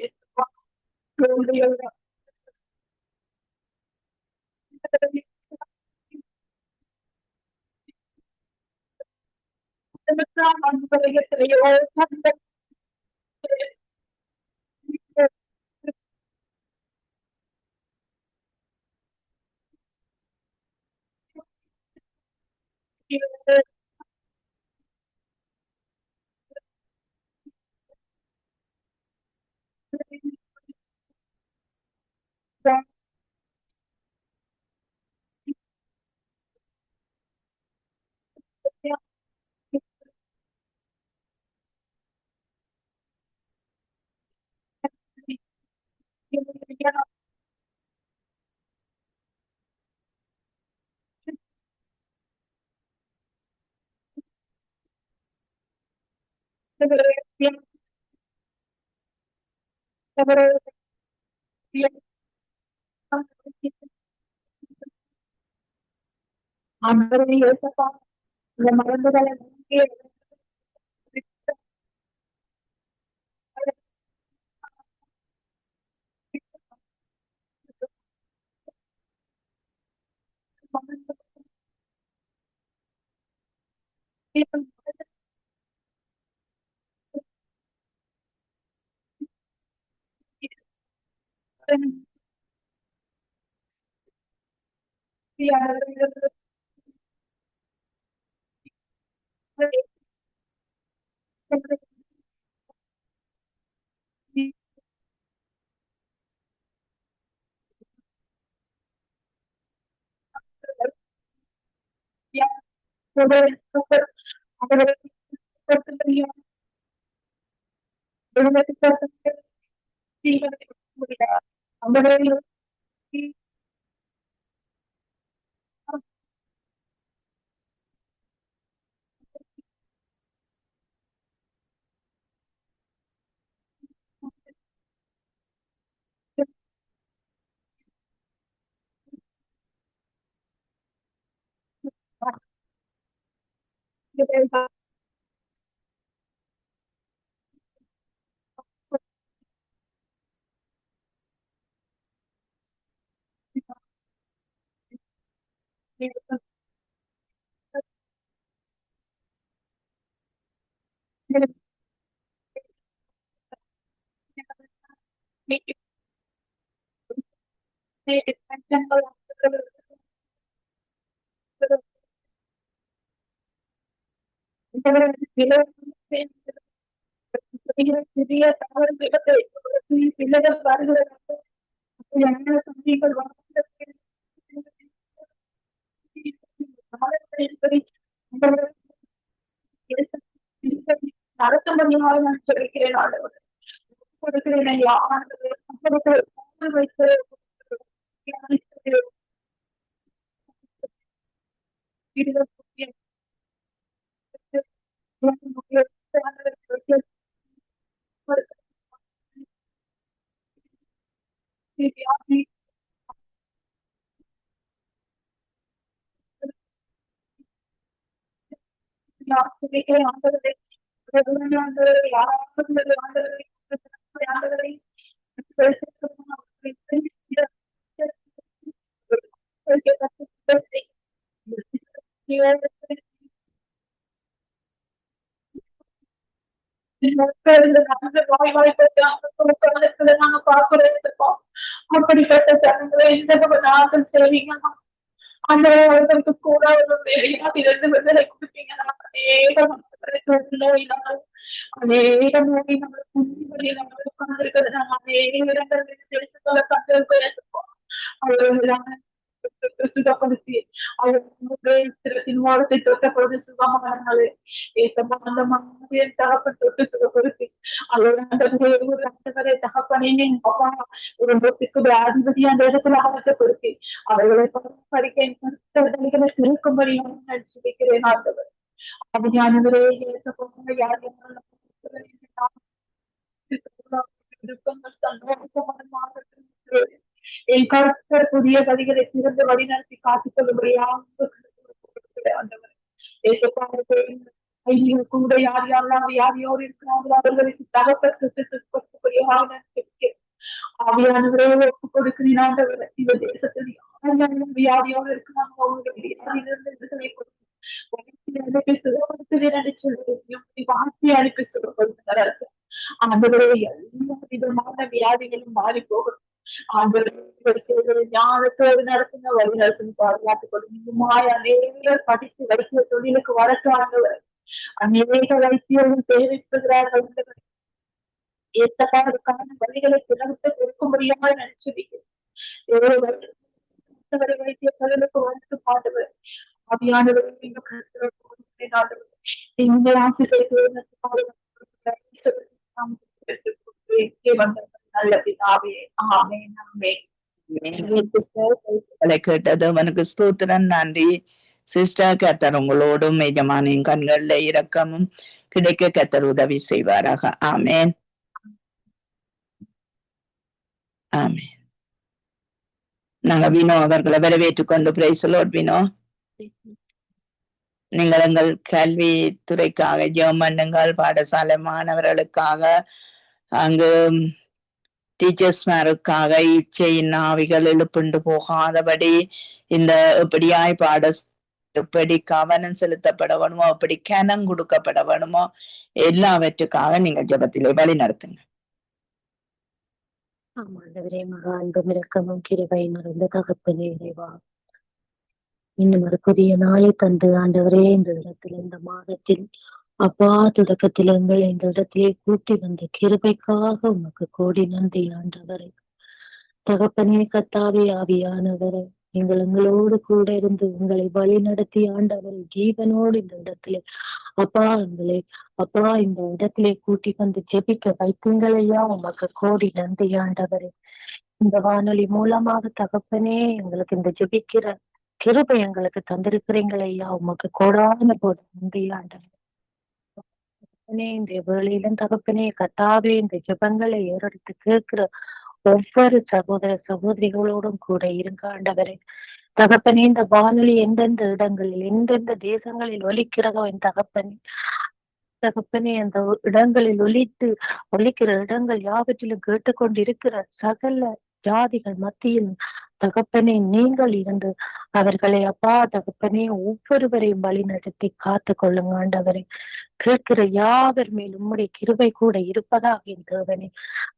இந்த மருந்துகளை சிறிய தவறுகளை பிள்ளைகள் வருகிறது நடத்த முடியாது நான் சொல்கிறேன் ஆண்டவர் கொடுக்கிறேன் ஐயா ஆண்டவர் அப்பொழுது வைத்து ஆண்டவரை வாய் வாய்ப்பட்டு நாங்க பாக்குறோம். அப்படிப்பட்ட ஜனங்களை இந்த நாங்கள் செய்வீங்க அந்த அவர்களுக்கு கூட ஒரு இருந்து விடுதலை கொடுப்பீங்க. நோயினால் அநேக நோய் நம்மளுக்கு நம்மளுக்கு உட்கார்ந்துருக்கிறது. நாங்கள் அநேக இடங்கள் கண்டிருக்கோம். அவர்கள் சுகப்படுத்தி அவர்களின் வாரத்தை தொட்டப்பொழுது சுகமானாலே அந்த மாதிரி தகப்பன் தொட்டு சுகப்படுத்தி அவரை தகப்பனே அப்பா குடும்பத்துக்கு அதிபதி அந்த இடத்துல அமர்த்தப்படுத்தி அவர்களை பரிக்க இருக்கும்படியாக நினைச்சு வைக்கிறேன். ஆண்டவர் அப்படியானவரே யார் என் கருத்தர் புதிய வழிகளை திறந்து வழிநடத்தி காத்துக் கொள்ளும்படியாக கூட யார் யாரெல்லாம் யாரையோடு இருக்கிறார்களோ அவர்களுக்கு தகப்படியாக ஆவியானவரே ஒப்புக் கொடுக்கிறேன். ஆண்டவர் இந்த தேசத்தில் வியாதியோடு இருக்கிறாங்க அவர்களுடைய வார்த்தை அனுப்பி சுகப்படுத்துகிறார். ஆண்டவரே எல்லா விதமான வியாதிகளும் மாறி போகும். ஞானத்தோடு நடத்துங்க வழி நடத்துங்க பாதுகாத்துக் கொடுங்க. அநேகர் படித்து வைத்திய தொழிலுக்கு வரக்காண்டவர் அநேக வைத்தியர்கள் தேவைப்படுகிறார்கள். ஏற்றக்கான வழிகளை திறந்து கொடுக்கும்படியாக நினைச்சிருக்கிறேன். வைத்திய தொழிலுக்கு வந்து பாடுவர் ஆவியானவர் இந்த ஆசிரியர் நல்ல பிதாவே ஆமென் ஆமென். கேட்டது அவனுக்கு ஸ்தோத்திரம். நன்றி சிஸ்டர். கர்த்தர் உங்களோடும் எஜமானின் கண்கள்ல இரக்கமும் கிடைக்க கர்த்தர் உதவி செய்வாராக. ஆமென் ஆமென். நாங்க வினோ அவர்களை வரவேற்றுக் கொண்டு பிரைஸ் லார்ட். வினோ, நீங்கள் எங்கள் கல்வி துறைக்காக ஜெபம் பண்ணுங்கள். பாடசாலை மாணவர்களுக்காக, அங்கு டீச்சர்ஸ்மாருக்காக இச்சையின் ஆவிகள் எழுப்புண்டு போகாதபடி இந்த எப்படியாய் எப்படி கவனம் செலுத்தப்பட வேணுமோ, எப்படி கனம் கொடுக்கப்பட வேணுமோ எல்லாவற்றுக்காக நீங்க ஜெபத்திலே வழி நடத்துங்க. ஆமாண்டவரே, மகா அன்பும் இரக்கமும் கிருபை மறந்த தகப்பனே இறைவா, இன்னும் ஒரு புதிய நாளை தந்து ஆண்டவரே இந்த இடத்தில் இந்த மாதத்தில் அப்பா தொடக்கத்தில் எங்கள் இந்த இடத்திலே கூட்டி வந்த கிருபைக்காக உமக்கு கோடி நன்றி ஆண்டவரே. தகப்பனே கத்தாவே ஆவியானவரே, எங்களோடு கூட இருந்து உங்களை வழி நடத்தி ஆண்டவரை ஜீவனோடு இந்த இடத்திலே அப்பா இந்த இடத்திலே கூட்டி வந்து ஜெபிக்க வைத்தீங்களையா உமக்கு கோடி நன்றி ஆண்டவரே. இந்த வானொலி மூலமாக தகப்பனே எங்களுக்கு இந்த ஜெபிக்கிற கிருபை எங்களுக்கு தந்திருக்கிறீங்களையா உமக்கு கோடான கோடி நன்றி ஆண்டவரே. இந்த வேளையிலும் தகப்பனே கத்தாவே இந்த ஜெபங்களை ஏறெடுத்து கேட்கிற ஒவ்வொரு சகோதர சகோதரிகளோடும் கூட இருங்க ஆண்டவரே. தகப்பனே இந்த வானொலி எந்தெந்த இடங்களில் எந்தெந்த தேசங்களில் ஒலிக்கிறதோ என் தகப்பனே அந்த இடங்களில் ஒலிக்கிற இடங்கள் யாவற்றிலும் கேட்டுக்கொண்டிருக்கிற சகல ஜாதிகள் மத்தியில் தகப்பனே நீங்கள் இருந்து அவர்களை அப்பா தகப்பனே ஒவ்வொருவரையும் வழி நடத்தி காத்து கொள்ளுங்க ஆண்டவரே. கேட்கிற யாவர் மேல் உம்முடைய கிருபை கூட இருப்பதாக என் தேவனே.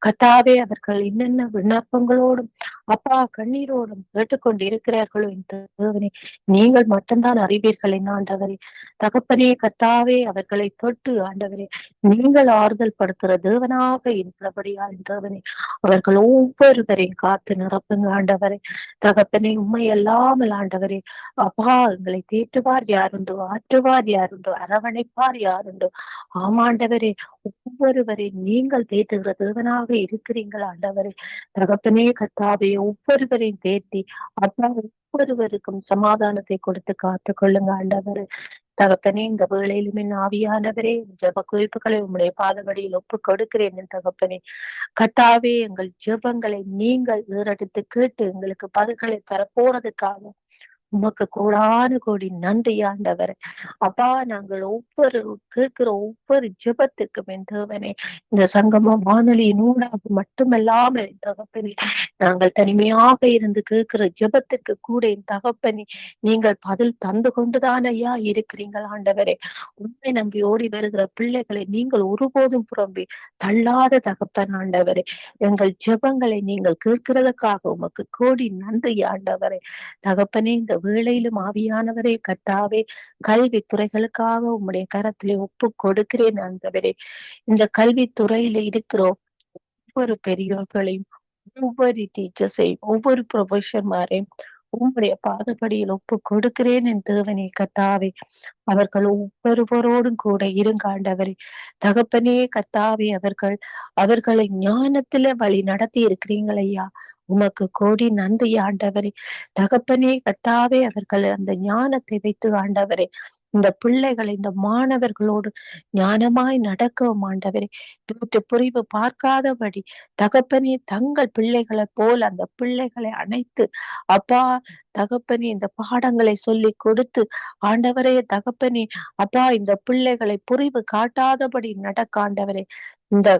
கத்தாவே அவர்கள் என்னென்ன விண்ணப்பங்களோடும் அப்பா கண்ணீரோடும் கேட்டுக்கொண்டு இருக்கிறார்களோ என் தேவனே, நீங்கள் மட்டும்தான் அறிவீர்கள் என் ஆண்டவரே. தகப்பனே கத்தாவே அவர்களை தொட்டு ஆண்டவரே நீங்கள் ஆறுதல் படுத்துற தேவனாக இருக்கிறபடியா என் தேவனே, அவர்கள் ஒவ்வொருவரையும் காத்து நிரப்புங்க ஆண்டவரே. தகப்பனே உண்மை அல்லாமல் ஆண்டவரே அப்பா எங்களை தேற்றுவார் யாருண்டோ, ஆற்றுவார் யாருண்டோ, அரவணைப்பார் யாருண்டோ. ஆமாண்டவரே, ஒவ்வொருவரையும் நீங்கள் தேற்றுகிற தேவனாக இருக்கிறீங்கள் ஆண்டவரே. தகப்பனே கத்தாவே ஒவ்வொருவரையும் தேற்றி அப்பா ஒவ்வொருவருக்கும் சமாதானத்தை கொடுத்து காத்து கொள்ளுங்க ஆண்டவரே. தகப்பனே இந்த வேளையிலுமே ஆவியானவரே ஜெப குறிப்புகளை உங்களுடைய பாதபடியில் ஒப்பு கொடுக்கிறேன் தகப்பனே. கத்தாவே எங்கள் ஜெபங்களை நீங்கள் ஏறெடுத்து கேட்டு எங்களுக்கு பதில்களை தரப்போறதுக்காக உமக்கு கோடானு கோடி நன்றி ஆண்டவரே. அப்பா, நாங்கள் ஒவ்வொரு கேட்கிற ஒவ்வொரு ஜெபத்துக்கும் என் தேவனே, இந்த சங்கம வானொலியின் ஊடாக மட்டுமல்லாமல் என் தகப்பனே, நாங்கள் தனிமையாக இருந்து கேட்கிற ஜெபத்துக்கு கூட என் தகப்பனே, நீங்கள் பதில் தந்து கொண்டுதான் ஐயா இருக்கிறீர்கள் ஆண்டவரே. உண்மை நம்பி ஓடி வருகிற பிள்ளைகளை நீங்கள் ஒருபோதும் புறம்பி தள்ளாத தகப்பன் ஆண்டவரே. எங்கள் ஜெபங்களை நீங்கள் கேட்கிறதுக்காக உமக்கு கோடி நன்றி ஆண்டவரே. தகப்பனே, இந்த வேளையிலும் ஆவியானவரே கர்த்தாவே, கல்வித்துறைகளுக்காக உம்முடைய கரத்திலே ஒப்பு கொடுக்கிறேன் ஆண்டவரே. இந்த கல்வித்துறையில இருக்கிற ஒவ்வொரு பெரியோர்களையும், ஒவ்வொரு டீச்சர்ஸையும், ஒவ்வொரு ப்ரொஃபஸர்மாரையும் உம்முடைய பாதப்படியில் ஒப்பு கொடுக்கிறேன் என் தேவனே கர்த்தாவே. அவர்கள் ஒவ்வொருவரோடும் கூட இருங்க ஆண்டவரே. தகப்பனே கர்த்தாவே, அவர்களை ஞானத்துல வழி நடத்தி இருக்கிறீங்கள் ஐயா. உமக்கு கோடி நன்றி ஆண்டவரே. தகப்பனே கர்த்தாவே, அவர்கள் அந்த ஞானத்தை வைத்து ஆண்டவரே, இந்த பிள்ளைகளை, இந்த மாணவர்களோடு ஞானமாய் நடக்கவும் ஆண்டவரே, வீட்டு புரிவு பார்க்காதபடி தகப்பனே, தங்கள் பிள்ளைகளை போல் அந்த பிள்ளைகளை அணைத்து அப்பா, தகப்பனே, இந்த பாடங்களை சொல்லி கொடுத்து ஆண்டவரே, தகப்பனே, அப்பா, இந்த பிள்ளைகளை புரிவு காட்டாதபடி நடக்க ஆண்டவரே. இந்த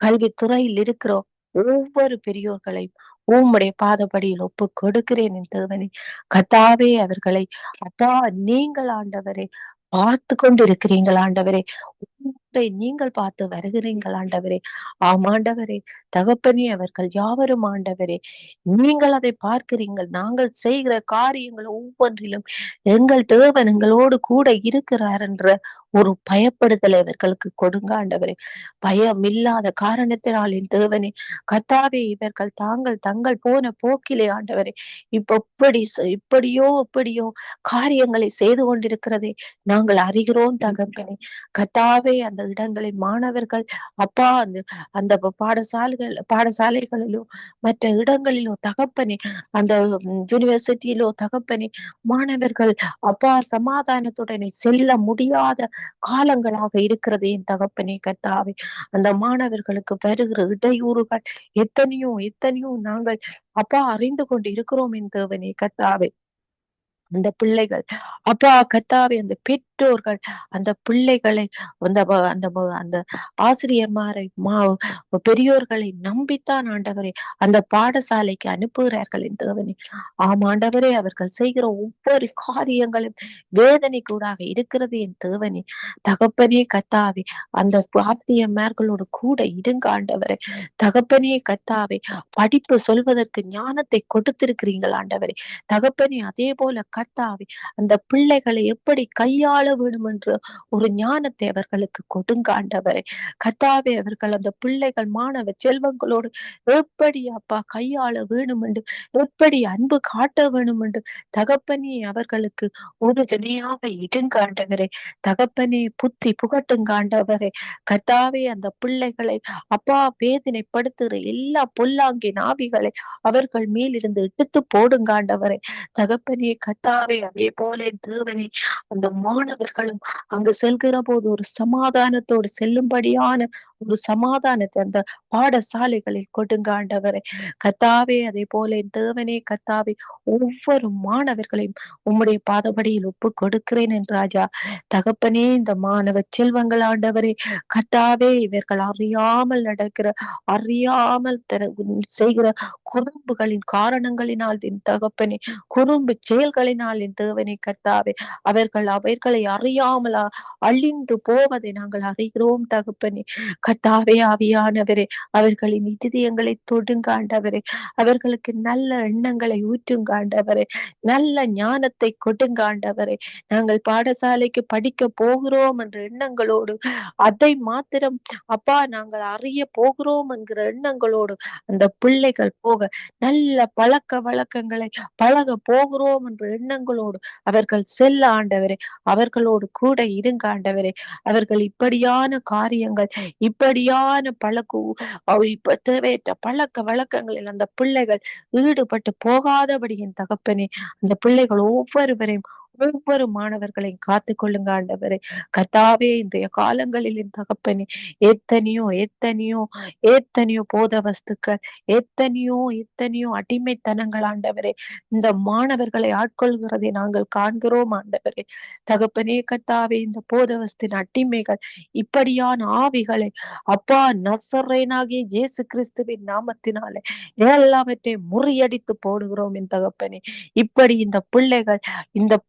கல்வித்துறையில் இருக்கிற ஒவ்வொரு பெரியோர்களையும் உம்முடைய பாதப்படியில் ஒப்பு கொடுக்கிறேன் என் தேவனே. கர்த்தாவே, அவர்களை அப்பா, நீங்கள் ஆண்டவரே பார்த்து கொண்டு இருக்கிறீங்கள் ஆண்டவரே. உங்களை நீங்கள் பார்த்து வருகிறீங்கள் ஆண்டவரே. ஆமாண்டவரே. தகப்பனே, அவர்கள் யாவரும் ஆண்டவரே, நீங்கள் அதை பார்க்கிறீங்கள். நாங்கள் செய்கிற காரியங்கள் ஒவ்வொன்றிலும் எங்கள் தேவன் எங்களோடு கூட இருக்கிறார் என்ற ஒரு பயப்படுதலை அவர்களுக்கு கொடுங்க ஆண்டவரே. பயம் இல்லாத காரணத்தினால் என் தேவனே கர்த்தாவே, இவர்கள் தங்கள் போன போக்கிலே ஆண்டவரே இப்படியோ காரியங்களை செய்து கொண்டிருக்கிறதே நாங்கள் அறிகிறோம் தகப்பனே. கர்த்தாவே, அந்த இடங்களில் மாணவர்கள் அப்பா, அந்த பாடசாலைகளிலோ மற்ற இடங்களிலோ தகப்பனே, அந்த யூனிவர்சிட்டியிலோ தகப்பனே, மாணவர்கள் அப்பா சமாதானத்துடனே செல்ல முடியாத காலங்களாக இருக்கிறது என் தகப்பனே கர்த்தாவே. அந்த மாணவர்களுக்கு வருகிற இடையூறுகள் எத்தனையோ நாங்கள் அப்பா அறிந்து கொண்டு இருக்கிறோம் என் தேவனே கர்த்தாவே. அந்த பிள்ளைகள் அப்பா கர்த்தாவே, அந்த பெற்றோர்கள் அந்த பிள்ளைகளை அந்த ஆசிரியர்மாரை பெரியோர்களை நம்பித்தான் ஆண்டவரே அந்த பாடசாலைக்கு அனுப்புகிறார்கள் என் தேவனே. ஆமாண்டவரே, அவர்கள் செய்கிற ஒவ்வொரு காரியங்களும் வேதனை கூடாக இருக்கிறது என் தேவனே. தகப்பனே கர்த்தாவே, அந்த ஆசிரியர்மார்களோடு கூட இருங்க ஆண்டவரே. தகப்பனே கர்த்தாவே, படிப்பு சொல்வதற்கு ஞானத்தை கொடுத்திருக்கிறீர்கள் ஆண்டவரே. தகப்பனே, அதே போல கர்த்தாவே, அந்த பிள்ளைகளை எப்படி கையாள வேண்டும் என்ற ஒரு ஞானத்தை அவர்களுக்கு கொடுங்க ஆண்டவரே. கர்த்தாவே, அவர்கள் அந்த பிள்ளைகள் மாணவ செல்வங்களோடு எப்படி அப்பா கையாள வேணும் என்று, எப்படி அன்பு காட்ட வேணும் என்று தகப்பனே அவர்களுக்கு ஒரு துணையாக இருங்க ஆண்டவரே. தகப்பனே, புத்தி புகட்டுங்க ஆண்டவரே. கர்த்தாவே, அந்த பிள்ளைகளை அப்பா வேதனைப்படுத்துகிற எல்லா பொல்லாங்கின் ஆவிகளை அவர்கள் மேலிருந்து எடுத்து போடுங்க ஆண்டவரே. தகப்பனே கர்த்தாவே, அதே போல தேவனே, அந்த மாணவர்களும் அங்கு செல்கிற போது ஒரு சமாதானத்தோடு செல்லும்படியான ஒரு சமாதானத்தை அந்த பாடசாலைகளில் கொடுங்க ஆண்டவரே. கர்த்தாவே, அதே போல தேவனே கர்த்தாவே, ஒவ்வொரு மாணவர்களையும் உம்முடைய பாதபடியில் ஒப்பு கொடுக்கிறேன் என் ராஜா. தகப்பனே, இந்த மாணவ செல்வங்கள் ஆண்டவரே கர்த்தாவே, இவர்கள் அறியாமல் செய்கிற குறும்புகளின் காரணங்களினால் என் தகப்பனே, குறும்பு செயல்களினால் என் தேவனை கர்த்தாவே, அவைகளை அறியாமல் அழிந்து போவதை நாங்கள் அறிகிறோம் தகப்பனே. கர்த்தாவே, ஆவியானவரே, அவர்களின் இதயங்களை தொடுங்க ஆண்டவரே. அவர்களுக்கு நல்ல எண்ணங்களை ஊற்றுங்க ஆண்டவரே. நல்ல ஞானத்தை கொடுங்க ஆண்டவரே. நாங்கள் பாடசாலைக்கு படிக்க போகிறோம் என்ற எண்ணங்களோடு, அதை மாத்திரம் அப்பா நாங்கள் அறிய போகிறோம் என்கிற எண்ணங்களோடு அந்த பிள்ளைகள் போக, நல்ல பழக்க வழக்கங்களை பழக போகிறோம் என்ற எண்ணங்களோடு அவர்கள் செல்ல ஆண்டவரே, அவர்களோடு கூட இருங்க ஆண்டவரே. அவர்கள் இப்படியான காரியங்கள், இப்படியான இப்ப தேவையற்ற பழக்க வழக்கங்களில் அந்த பிள்ளைகள் ஈடுபட்டு போகாதபடியின் தகப்பனே, அந்த பிள்ளைகள் ஒவ்வொருவரையும் ஒவ்வொரு மாணவர்களையும் காத்து கொள்ளுங்க ஆண்டவரே. கர்த்தாவே, இன்றைய காலங்களில் என் தகப்பனே, எத்தனையோ எத்தனையோ எத்தனையோ போத வஸ்துக்கள், எத்தனையோ அடிமைத்தனங்கள் ஆண்டவரே, இந்த மாணவர்களை ஆட்கொள்கிறதை நாங்கள் காண்கிறோம் ஆண்டவரே. தகப்பனே கர்த்தாவே, இந்த போதவஸ்தின் அடிமைகள், இப்படியான ஆவிகளை அப்பா நசரேனாகிய இயேசு கிறிஸ்துவின் நாமத்தினாலே எல்லாவற்றையும் முறியடித்து போடுகிறோம் என் தகப்பனே. இப்படி இந்த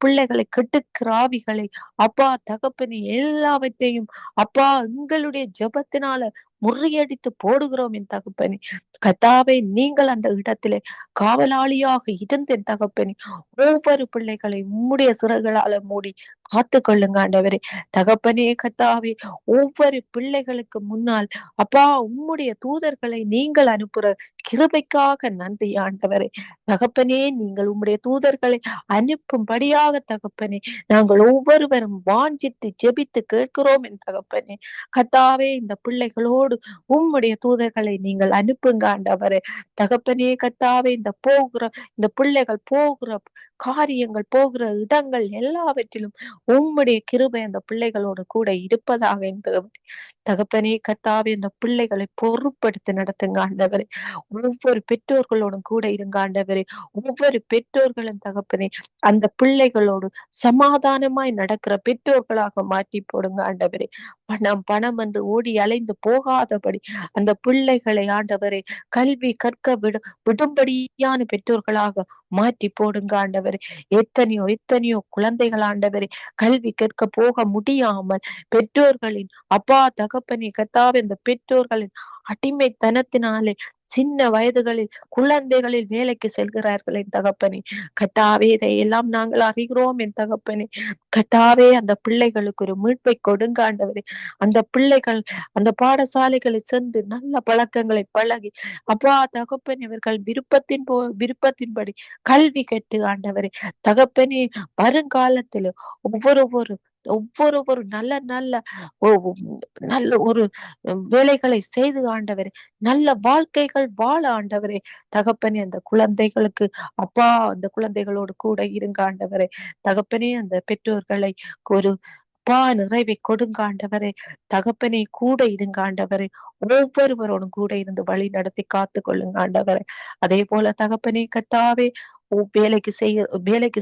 பிள்ளைகளை கெட்டுக்கிற ஆவிகளை அப்பா தகப்பனே எல்லாவற்றையும் அப்பா எங்களுடைய ஜெபத்தினால முறியடித்து போடுகிறோம் என் தகப்பனே. கர்த்தாவே, நீங்கள் அந்த இடத்திலே காவலாளியாக இருந்த என் தகப்பனே, ஒவ்வொரு பிள்ளைகளை உம்முடைய சிறகுகளால மூடி காத்து கொள்ளுங்க ஆண்டவரே. தகப்பனே கர்த்தாவே, ஒவ்வொரு பிள்ளைகளுக்கு முன்னால் அப்பா உம்முடைய தூதர்களை நீங்கள் அனுப்புற கிருபைக்காக நன்றி ஆண்டவரே. தகப்பனே, நீங்கள் உம்முடைய தூதர்களை அனுப்பும்படியாக தகப்பனே நாங்கள் ஒவ்வொருவரும் வாஞ்சித்து ஜெபித்து கேட்கிறோம் என் தகப்பனே. கர்த்தாவே, இந்த பிள்ளைகளோடு உம்முடைய தூதர்களை நீங்கள் அனுப்புங்க ஆண்டவரே. தகப்பனே கர்த்தாவே, இந்த பிள்ளைகள் போகிற காரியங்கள், போகிற இடங்கள் எல்லாவற்றிலும் உம்முடைய கிருபை அந்த பிள்ளைகளோடு கூட இருப்பதாக என் தகப்பனே கர்த்தாவே, இந்த பிள்ளைகளை பொறுப்படுத்தி நடத்துங்க ஆண்டவரே. ஒவ்வொரு பெற்றோர்களோடும் கூட இருங்க ஆண்டவரே. ஒவ்வொரு பெற்றோர்களும் தகப்பனே அந்த பிள்ளைகளோடு சமாதானமாய் நடக்கிற பெற்றோர்களாக மாற்றி போடுங்க ஆண்டவரே. பணம் என்று ஓடி அலைந்து போகாதபடி அந்த பிள்ளைகளை ஆண்டவரே கல்வி கற்க விடும்படியான பெற்றோர்களாக மாற்றி போடுங்க ஆண்டவரே. எத்தனையோ குழந்தைகள் ஆண்டவரே கல்வி கற்க போக முடியாமல் பெற்றோர்களின் அப்பா தகப்பனே கர்த்தாவே, இந்த பெற்றோர்களின் அடிமைத்தனத்தினாலே சின்ன வயதுகளில் குழந்தைகளில் வேலைக்கு செல்கிறார்கள் என் தகப்பனே. கர்த்தாவே, இதையெல்லாம் நாங்கள் அறிகிறோம் என் தகப்பனே. கர்த்தாவே, அந்த பிள்ளைகளுக்கு ஒரு மீட்பை கொடுங்க ஆண்டவரே. அந்த பிள்ளைகள் அந்த பாடசாலைகளை சென்று நல்ல பழக்கங்களை பழகி அப்பா தகப்பனே இவர்கள் விருப்பத்தின்படி கல்வி கற்று ஆண்டவரே தகப்பனே, வருங்காலத்தில் ஒவ்வொரு நல்ல நல்ல நல்ல ஒரு வேலைகளை செய்து ஆண்டவரே, நல்ல வாழ்க்கைகள் வாழ ஆண்டவரே. தகப்பனே, அந்த குழந்தைகளுக்கு அப்பா அந்த குழந்தைகளோடு கூட இருங்க ஆண்டவரே. தகப்பனே, அந்த பெற்றோர்களை ஒரு நிறைவை கொடுங்க ஆண்டவரே. தகப்பனே, கூட இருங்க ஆண்டவரே. ஒவ்வொருவரோடும் கூட இருந்து வழி நடத்தி காத்து கொள்ளுங்க ஆண்டவரே. அதே போல தகப்பனே கர்த்தாவே, வேலைக்கு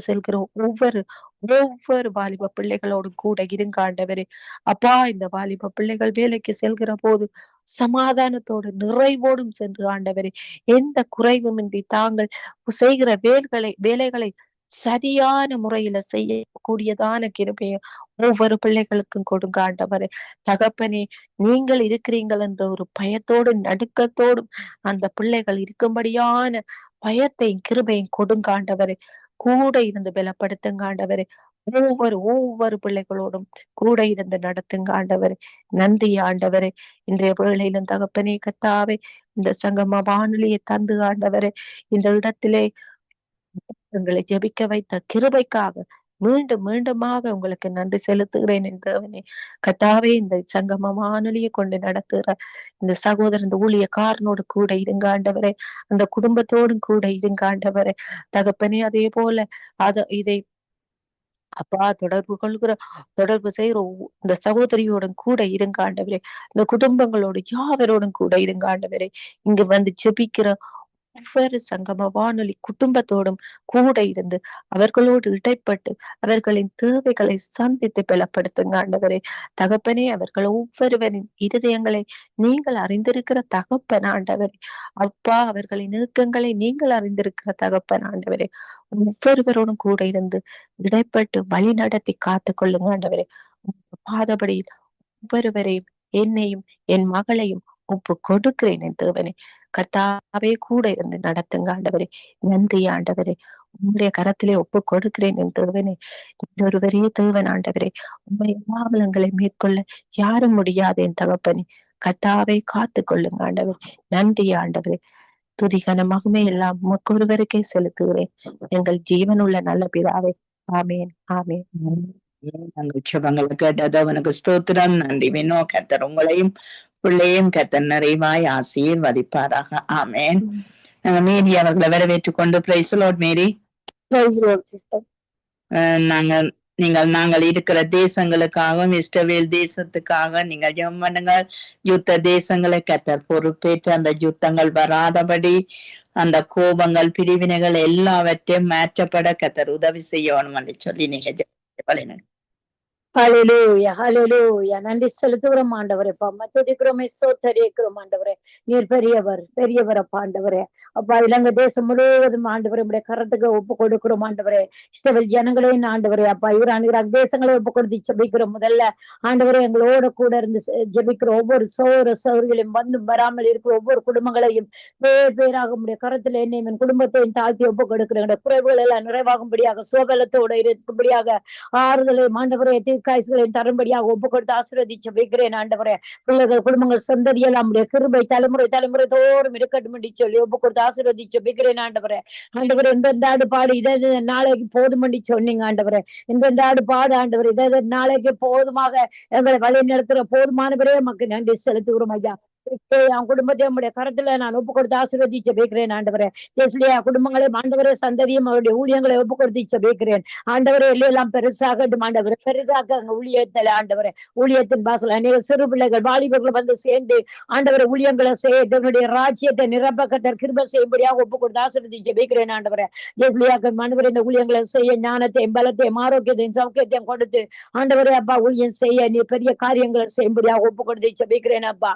செல்கிற ஒவ்வொரு வாலிப பிள்ளைகளோடும் கூட இருங்க ஆண்டவரே. அப்பா, இந்த வாலிப பிள்ளைகள் வேலைக்கு செல்கிற போது சமாதானத்தோடு நிறைவோடும் சென்று ஆண்டவரே, எந்த குறைவுமின்றி தாங்கள் செய்கிற வேலைகளை சரியான முறையில செய்யக்கூடியதான கிருபையை ஒவ்வொரு பிள்ளைகளுக்கும் கொடுங்க ஆண்டவரே. தகப்பனே, நீங்கள் இருக்கிறீங்கள் என்ற ஒரு பயத்தோடும் நடுக்கத்தோடும் அந்த பிள்ளைகள் இருக்கும்படியான பயத்தையும் கிருபையும் கொடுங்க ஆண்டவரே. கூட இருந்து பலப்படுத்துங்க ஆண்டவரே. ஒவ்வொரு பிள்ளைகளோடும் கூட இருந்து நடத்துங்க ஆண்டவரே. நன்றி ஆண்டவரே. இன்றைய வேளையிலும் தகப்பனே கர்த்தாவே, இந்த சங்கம வானொலியை தந்து ஆண்டவரே இந்த இடத்திலே எங்களை ஜெபிக்க வைத்த கிருபைக்காக மீண்டுமாக உங்களுக்கு நன்றி செலுத்துகிறேன் என் தேவனே. கர்த்தாவே, இந்த சங்கம வானொலியை கொண்டு நடத்துகிற இந்த சகோதரன் இந்த ஊழியக்காரனோடு கூட இருங்க ஆண்டவரே. அந்த குடும்பத்தோடும் கூட இருங்க ஆண்டவரே. தகப்பனே, அதே போல இதை அப்பா தொடர்பு செய்கிற இந்த சகோதரியோடும் கூட இருங்க ஆண்டவரே. இந்த குடும்பங்களோடு யாவரோடும் கூட இருங்க ஆண்டவரே. இங்க வந்து ஜெபிக்கிற ஒவ்வொரு சங்கம வானொலி குடும்பத்தோடும் கூட இருந்து அவர்களோடு இடைப்பட்டு அவர்களின் தேவைகளை சந்தித்து பலப்படுத்துங்க ஆண்டவரே. தகப்பனே, அவர்கள் ஒவ்வொருவரின் இருதயங்களை நீங்கள் அறிந்திருக்கிற தகப்பன் ஆண்டவரே. அப்பா, அவர்களின் இயக்கங்களை நீங்கள் அறிந்திருக்கிற தகப்பன் ஆண்டவரே. ஒவ்வொருவரோடும் கூட இருந்து இடைப்பட்டு வழி நடத்தி காத்து கொள்ளுங்க ஆண்டவரே. பாதபடியில் ஒவ்வொருவரையும் என்னையும் என் மகளையும் ஒப்பு கொடுக்கிறேன் என் தேவனே. கர்த்தாவே, கூட இருந்து நடத்துங்க ஆண்டவரே. நன்றி ஆண்டவரே. உங்களுடைய கரத்திலே ஒப்பு கொடுக்கிறேன் என் தேவனே. ஒருவரே தேவன் ஆண்டவரே. உண்மை மாவலங்களை மேற்கொள்ள யாரும் முடியாது என் தகப்பனே. கர்த்தாவே, காத்து கொள்ளுங்க ஆண்டவர். நன்றி ஆண்டவரே. துதிகன மகிமை எல்லாம் உமக்கு ஒருவருக்கே செலுத்துகிறேன் எங்கள் ஜீவனுள்ள நல்ல பிதாவே. ஆமேன், ஆமேன். நாங்கள் ஜெபங்களை கேட்டதவனுக்கு ஸ்தோத்திரம். நன்றி வினோ. கர்த்தர் உங்களையும் பிள்ளையும் கர்த்தர் நிறைவாய் ஆசீர்வதிப்பாராக. ஆமேன். நாங்க மேரி அவர்களை வரவேற்றுக் கொண்டு praise the Lord. Mary, praise the Lord sister. நாங்கள் இருக்கிற தேசங்களுக்காகவும் இஸ்ரவேல் தேசத்துக்காக நீங்கள் ஜெபம் பண்ணுங்கள். யுத்த தேசங்களை கர்த்தர் பொறுப்பேற்று அந்த யுத்தங்கள் வராதபடி அந்த கோபங்கள் பிரிவினைகள் எல்லாவற்றையும் மாற்றப்பட கர்த்தர் உதவி செய்யணும் என்று சொல்லி நீங்க ஜெபம். ஹalleluya ஹalleluya நன்றி செலுத்துகிறோம் ஆண்டவரே. துதிக்கிறோம் ஸ்தோத்திரிக்கிறோம் ஆண்டவரே. நீர் பெரியவர் அப்பா ஆண்டவரே. அப்பா இலங்கை தேசம் முழுவதும் ஆண்டவரே உடைய கரத்துக்கு ஒப்பு கொடுக்கிறோம் ஆண்டவரே. இஸ்ரவேல் ஜனங்களையும் ஆண்டவரே அப்பா ஈரான் தேசங்களை ஒப்பு கொடுத்து ஜெபிக்கிறோம். முதல்ல ஆண்டவரே எங்களோட கூட இருந்து ஜெபிக்கிற ஒவ்வொரு சௌகரியங்களையும் வந்து வராமல் இருக்கிற ஒவ்வொரு குடும்பங்களையும் பேராக உடைய கரத்துல என்னையும் என் குடும்பத்தையும் தாழ்த்தி ஒப்பு கொடுக்கிறேன். குறைவுகள் எல்லாம் நிறைவாகும்படியாக சுகபலத்தோட இருக்கும்படியாக ஆறுதலையும் ஆண்டவரே காய்ச்சலையும் தரும்படியாக ஒப்பு கொடுத்து ஆசீர்வதிச்சு வைக்கிறேன் ஆண்டவரே. பிள்ளைகள் குடும்பங்கள் சந்ததியெல்லாம் நம்முடைய கிருபை தலைமுறை தோறும் இருக்கட்டும் என்று சொல்லி ஒப்பு கொடுத்து ஆசீர்வதிச்சு வைக்கிறேன் ஆண்டவரே. ஆண்டவரே எந்தெந்த பாடு இதை நாளைக்கு போதும் என்று சொன்னீங்க ஆண்டவரே. எந்தெந்த பாடு ஆண்டவரே இதை நாளைக்கு போதுமாக எங்களை வழி நடத்துற போதுமானவரே நமக்கு நன்றி செலுத்துகிறோம் ஐயா. என் குடும்பத்தை நம்முடைய கரத்துல நான் ஒப்பு கொடுத்து ஆசீர்வதிச்சு வைக்கிறேன் ஆண்டவரே. ஜெஸ்லியா குடும்பங்களையும் ஆண்டவரே சந்ததியும் அவருடைய ஊழியங்களை ஒப்பு கொடுத்து வைக்கிறேன் ஆண்டவரே. எல்லாம் பெருசாகட்டும் ஆண்டவரே. பெரிதாக அங்க ஊழியத்துல ஆண்டவரே ஊழியத்தின் பாசல அநேக சிறு பிள்ளைகள் வாலிபர்கள் வந்து சேர்ந்து ஆண்டவரை ஊழியங்களை செய்ய தன்னுடைய ராஜ்யத்தை நிரப்பக்கத்தர் கிருபை செய்யும்படியாக ஒப்பு கொடுத்து ஆசீர்வதிச்சு வைக்கிறேன் ஆண்டவரே. ஜெஸ்லியாக்கு ஆண்டவரே இந்த ஊழியங்களை செய்ய ஞானத்தையும் பலத்தையும் ஆரோக்கியத்தையும் சௌக்கியத்தையும் கொடுத்து ஆண்டவரே அப்பா ஊழியம் செய்ய நீ பெரிய காரியங்களை செய்யும்படியாக ஒப்பு கொடுத்து வைக்கிறேன் அப்பா.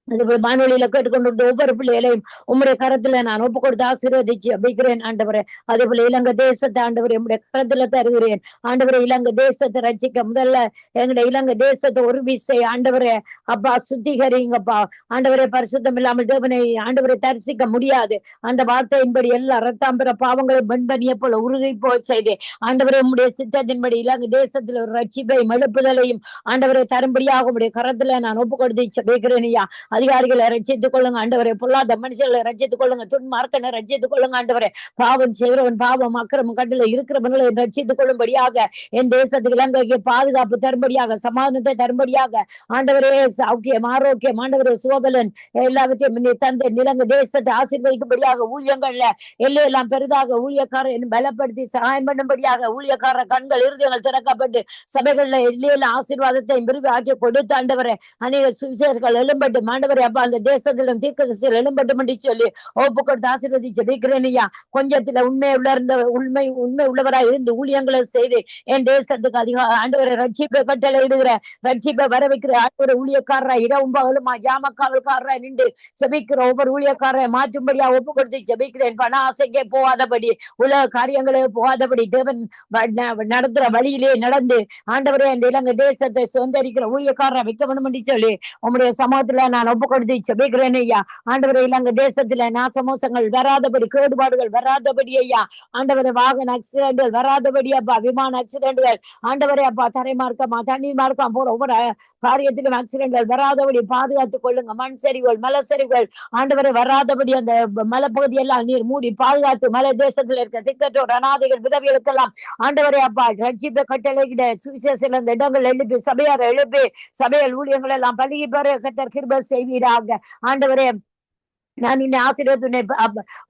அதுபோல வானொலியில கேட்டுக்கொண்டு ஒவ்வொரு பிள்ளைகளையும் உம்முடைய கரத்துல நான் ஒப்பு கொடுத்து ஆசீர்வதிச்சு வைக்கிறேன் ஆண்டவரே. அதே போல இலங்கை தேசத்தை ஆண்டவரே உம்முடைய கரத்துல தருகிறேன் ஆண்டவரே. இலங்கை தேசத்தை ரட்சிக்க முதல்ல எங்களுடைய இலங்கை தேசத்தை ஒரு விசை ஆண்டவரே அப்பா சுத்திகரிங்கப்பா ஆண்டவரே. பரிசுத்தம் இல்லாமல் தேவனை ஆண்டவரை தரிசிக்க முடியாது. அந்த வார்த்தையின்படி எல்லா ரத்தாம்பர பாவங்களை வெண்பனிய போல உருகி போய் செய்து ஆண்டவரே உம்முடைய சித்தத்தின்படி இலங்கை தேசத்துல ஒரு ரட்சிப்பையும் எழுப்புதலையும் ஆண்டவரை தரும்படியாக உம்முடைய கரத்துல நான் ஒப்பு கொடுத்து வைக்கிறேன் ஐயா. அதிகாரிகளை ரட்சித்துக் கொள்ளுங்க ஆண்டவரே. பொல்லாத மனுஷர்களை ரட்சித்துக் கொள்ளுங்க. துன்மார்க்கனை ரட்சித்துக் கொள்ளுங்க ஆண்டவரே. பாவம் செய்கிறவன் பாவம் அக்கிரமம் கட்டில இருக்கிறவர்களை ரட்சித்துக் கொள்ளும்படியாக என் தேசத்துக்கு இலங்கைக்கு பாதுகாப்பு தரும்படியாக சமாதானத்தை தரும்படியாக ஆண்டவரே சௌக்கியம் ஆரோக்கியம் ஆண்டவரே சுகபலன் எல்லாவற்றையும் தந்தை நிலங்க தேசத்தை ஆசீர்வதிக்கும்படியாக ஊழியங்கள்ல எல்லாம் பெரிதாக ஊழியக்காரர் பலப்படுத்தி சகாயம் பண்ணும்படியாக ஊழியக்கார கண்கள் இருதயங்கள் திறக்கப்பட்டு சபைகள்ல எல்லாம் ஆசீர்வாதத்தை விரிவாக்கி கொடுத்து ஆண்டவரே அநேக சுவிசேஷர்கள் எழும்பட்டு ஆண்டவரே அப்பா அந்த தேசத்திலும் தீர்க்கதரிசிகள் எழும்பட்டும் என்று சொல்லி ஒப்பு கொடுத்து ஆசீர்வதிச்சு வைக்கிறேன் ஐயா. கொஞ்சத்துல உண்மை உள்ளவராய் இருந்து ஊழியங்களை செய்து என் தேசத்துக்கு ஆண்டவரை ரட்சிப்பை கட்டளை இடுகிற ரட்சிப்பை வர வைக்கிற ஆண்டவரை ஊழியக்காரராய் இரவும் பகலுமா ஜாமக்காவல்காரராய் நின்று செபிக்கிற ஒவ்வொரு ஊழியக்காரரை மாற்றும்படியா ஒப்பு கொடுத்து ஜெபிக்கிறேன். பண ஆசைக்கே போகாதபடி உலக காரியங்களே போகாதபடி தேவன் நடத்துற வழியிலே நடந்து ஆண்டவரே இந்த இலங்கை தேசத்தை சுதந்திரிக்கிற ஊழியக்காரரை வைக்க வேண்டும் என்று சொல்லி உங்களுடைய சமூகத்துல நான் ஒப்பு கொடுத்து செபிக்கிறேன் ஐயா. ஆண்டவரை இலங்கை தேசத்துல நாசமோசங்கள் வராதபடி கேடுபாடுகள் வராதபடி ஐயா. ஆண்டவரை வாகன ஆக்சிடென்ட்கள் வராதபடி அப்பா விமான ஆக்சிடென்ட்கள் ஆண்டவரே அப்பா தரை மார்க்கமா தண்ணீர் மார்க்கம் போற ஒவ்வொரு காரியத்திலும் ஆக்சிடென்ட்கள் வராதபடி பாதுகாத்துக் கொள்ளுங்க. மண் சரிவுகள் மலசரிவுகள் ஆண்டவரை வராதபடி அந்த மலைப்பகுதியெல்லாம் நீர் மூடி பாதுகாத்து மலை தேசத்துல இருக்க திக்கற்றோர் அநாதைகள் விதவிகளுக்கெல்லாம் ஆண்டவரே அப்பா ரட்சிப்பை கட்டளையிட சுவிசேஷம் அந்த இடங்கள் எழுப்பி சபையாரை எழுப்பி சபையல் ஊழியங்கள் எல்லாம் பழகி பெற கர்த்தர் கிருபை செய்வீராக ஆண்டவரே. நான் இந்த ஆசீர்வாதத்தை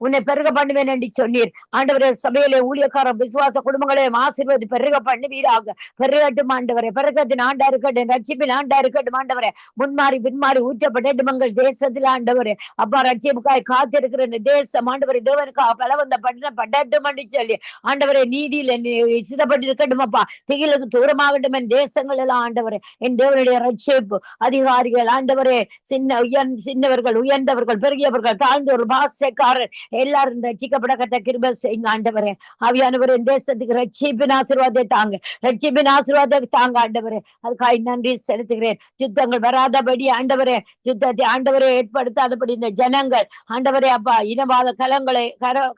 உன்னை பெருக பண்ணுவேன் என்று சொன்னீர் ஆண்டவரே. சபையிலே ஊழியக்கார விசுவாச குடும்பங்களையும் ஆசீர்வாதி பெருக பண்ணுவீராக. பெருகட்டும் ஆண்டவரே. பெருகத்தின் ஆண்டா இருக்கட்டும் ரட்சிப்பின் ஆண்டா இருக்கட்டும் ஆண்டவரே. முன்மாறி பின்மாறி ஊற்றப்பட்ட தேசத்தில் ஆண்டவரே அப்பா ரட்சிப்புக்காய் காத்திருக்கிற இந்த தேசம் ஆண்டவரை தேவனுக்காக பலவந்த படட்டும் என்று சொல்லி ஆண்டவரே நீதியில் சிதப்பட்டு இருக்கட்டும் அப்பா. திகிலுக்கு தூரமாகட்டும் என் தேசங்கள் எல்லாம் ஆண்டவரே. என் தேவனுடைய ரட்சிப்பு அதிகாரிகள் ஆண்டவரே சின்னவர்கள் உயர்ந்தவர்கள் பெரியவர்கள் தாழ்ந்த ஒரு பாசக்காரர் எல்லாரும் ரட்சிக்கப்பட கர்த்தர் கிருபை செய்யுங்க ஆண்டவரே. ஆவியானவரே தேசத்துக்கு ரட்சிப்பின் ஆசீர்வாதத்தை தாங்க. ரட்சிப்பின் ஆசீர்வாதத்தை தாங்க ஆண்டவரே. அதுக்காக நன்றி செலுத்துகிறேன். யுத்தங்கள் வராதபடி ஆண்டவரே யுத்தத்தை ஆண்டவரே ஏற்படுத்தாதபடி இந்த ஜனங்கள் ஆண்டவரே அப்பா இனவாத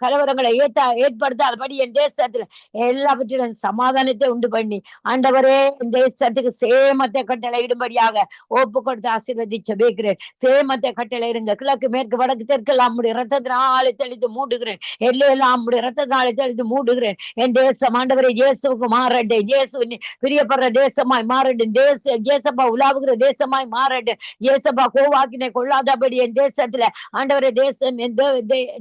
கலவரங்களை ஏற்படுத்தாதபடி என் தேசத்துல எல்லாவற்றிலும் சமாதானத்தை உண்டு பண்ணி ஆண்டவரே இந்த தேசத்துக்கு சேமத்தை கட்டளை இடும்படியாக ஒப்பு கொடுத்து ஆசீர்வதிச்சு வைக்கிறேன். சேமத்தை கட்டளை இருங்க. கிழக்கு மேற்கு வடக்கு தெற்கெல்லாம் உம்முடைய ரத்தத்தினாலே தெளித்து மூடுகிறேன். எல்லையெல்லாம் உம்முடைய ரத்தத்தினாலே தெளித்து மூடுகிறேன். என் தேசம் ஆண்டவரை இயேசுவுக்கு மாறட்டும். இயேசு பிரியப்படுற தேசமாய் மாறட்டும். இயேசப்பா உலாவுகிற தேசமாய் மாறட்டும். இயேசப்பா கோவாக்கினை கொள்ளாதபடி என் தேசத்துல ஆண்டவரை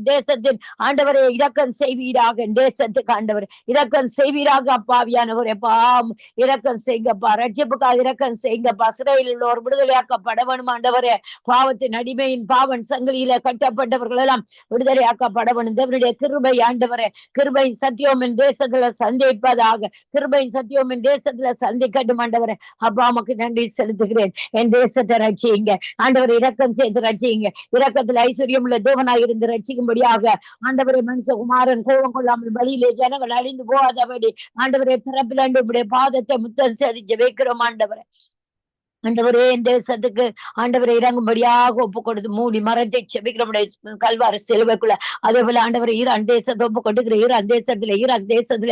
தேசத்தின் ஆண்டவரை இரக்கம் செய்வீராக. என் தேசத்துக்கு ஆண்டவர் இரக்கம் செய்வீராக. அப்பாவியானவரே பாம் இரக்கம் செய்யுங்கப்பா. ரட்சிப்புக்காக இரக்கம் செய்யுங்கப்பா. சிறையில் உள்ளோர் விடுதலையாக்கப்பட வேணும் ஆண்டவரே. பாவத்தின் அடிமையின் பாவன் சங்கிலியில கட்டப்பட்டவர்கள் எல்லாம் விடுதலையாக்கப்பட வேணும். தேவனுடைய கிருபை ஆண்டவரே, கிருபை சத்தியம் என் தேசத்துல சந்திப்பதாக. கிருபை சத்தியம் என் தேசத்துல சந்திக்கட்டும் ஆண்டவரே. அப்பா உமக்கு நன்றி செலுத்துகிறேன். என் தேசத்தை ரட்சியுங்க ஆண்டவரை. இரக்கம் செய்து ரட்சியுங்க. இரக்கத்துல ஐஸ்வர்யம் உள்ள தேவனாய் இருந்து ரட்சிக்கும்படியாக ஆண்டவரை மனுஷகுமாரன் கோபம் கொள்ளாமல் வழியிலே ஜனங்கள் அழிந்து போகாதபடி ஆண்டவரை பிறப்பிலாண்டு உடைய பாதத்தை முத்தம் சதிச்சு வைக்கிறோம் ஆண்டவரை. ஆண்டவரே என் தேசத்துக்கு ஆண்டவரை இறங்கும்படியாக ஒப்பு கொடுத்து மூடி மரத்தை செபிக்கிறோம் கல்வார சிலுவைக்குள்ள. அதே போல ஆண்டவரை ஈரான் தேசத்தை ஒப்பு கொடுக்கிற ஈரான் தேசத்துல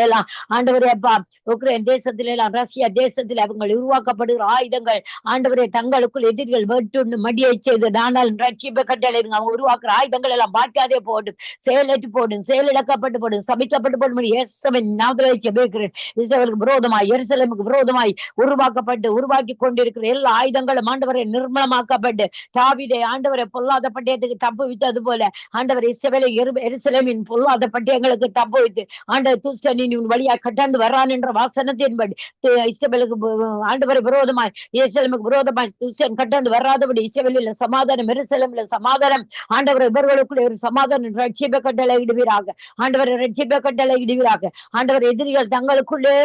எல்லாம் ஆண்டவரே அப்பா உக்ரைன் தேசத்துல எல்லாம் ரஷ்யா தேசத்துல அவங்க உருவாக்கப்படுகிற ஆயுதங்கள் ஆண்டவரே தங்களுக்குள் எதிரிகள் வெட்டு மடியை செய்து ஆனால் ரட்சிப்பை கட்டளைங்க. அவங்க உருவாக்குற ஆயுதங்கள் எல்லாம் பார்க்காதே போடும், செயலற்று போடும், செயலிழக்கப்பட்டு போடும், சபிக்கப்பட்டு போடும். இயேசுவின் நாமத்திலே செபிக்கிறேன். இஸ்ரவேலுக்கு விரோதமாய் எருசலேமுக்கு விரோதமாய் உருவாக்கி கொண்டிருக்கிற எல்லா ஆயுதங்களும் ஆண்டவரை நிர்மலமாக்கப்பட்டு தாவீதை ஆண்டவரை பொல்லாத பட்டயத்துக்கு தப்பு வித்தது போல ஆண்டவர் இஸ்ரவேலை எருசலேமின் பொல்லாத பட்டயங்களுக்கு தப்பு வைத்து ஆண்டவர் துஷ்டனின் வழியா கட்டாந்து வர்றான் என்ற வாசனத்தின்படி இஸ்ரவேலுக்கு ஆண்டவரை விரோதமாய் எருசலேமுக்கு விரோதமாய் துஷ்டன் கட்டாந்து வராதபடி இஸ்ரவேலில் சமாதானம் எருசலேமில் சமாதானம் ஆண்டவரை இவர்களுக்குள்ள ஒரு சமாதானம் ரட்சிப்பை கட்டளை இடுவீராக. ஆண்டவரை ரட்சிப்பை கட்டளை இடுவீராக. ஆண்டவர் எதிரிகள் தங்களுக்குள்ளே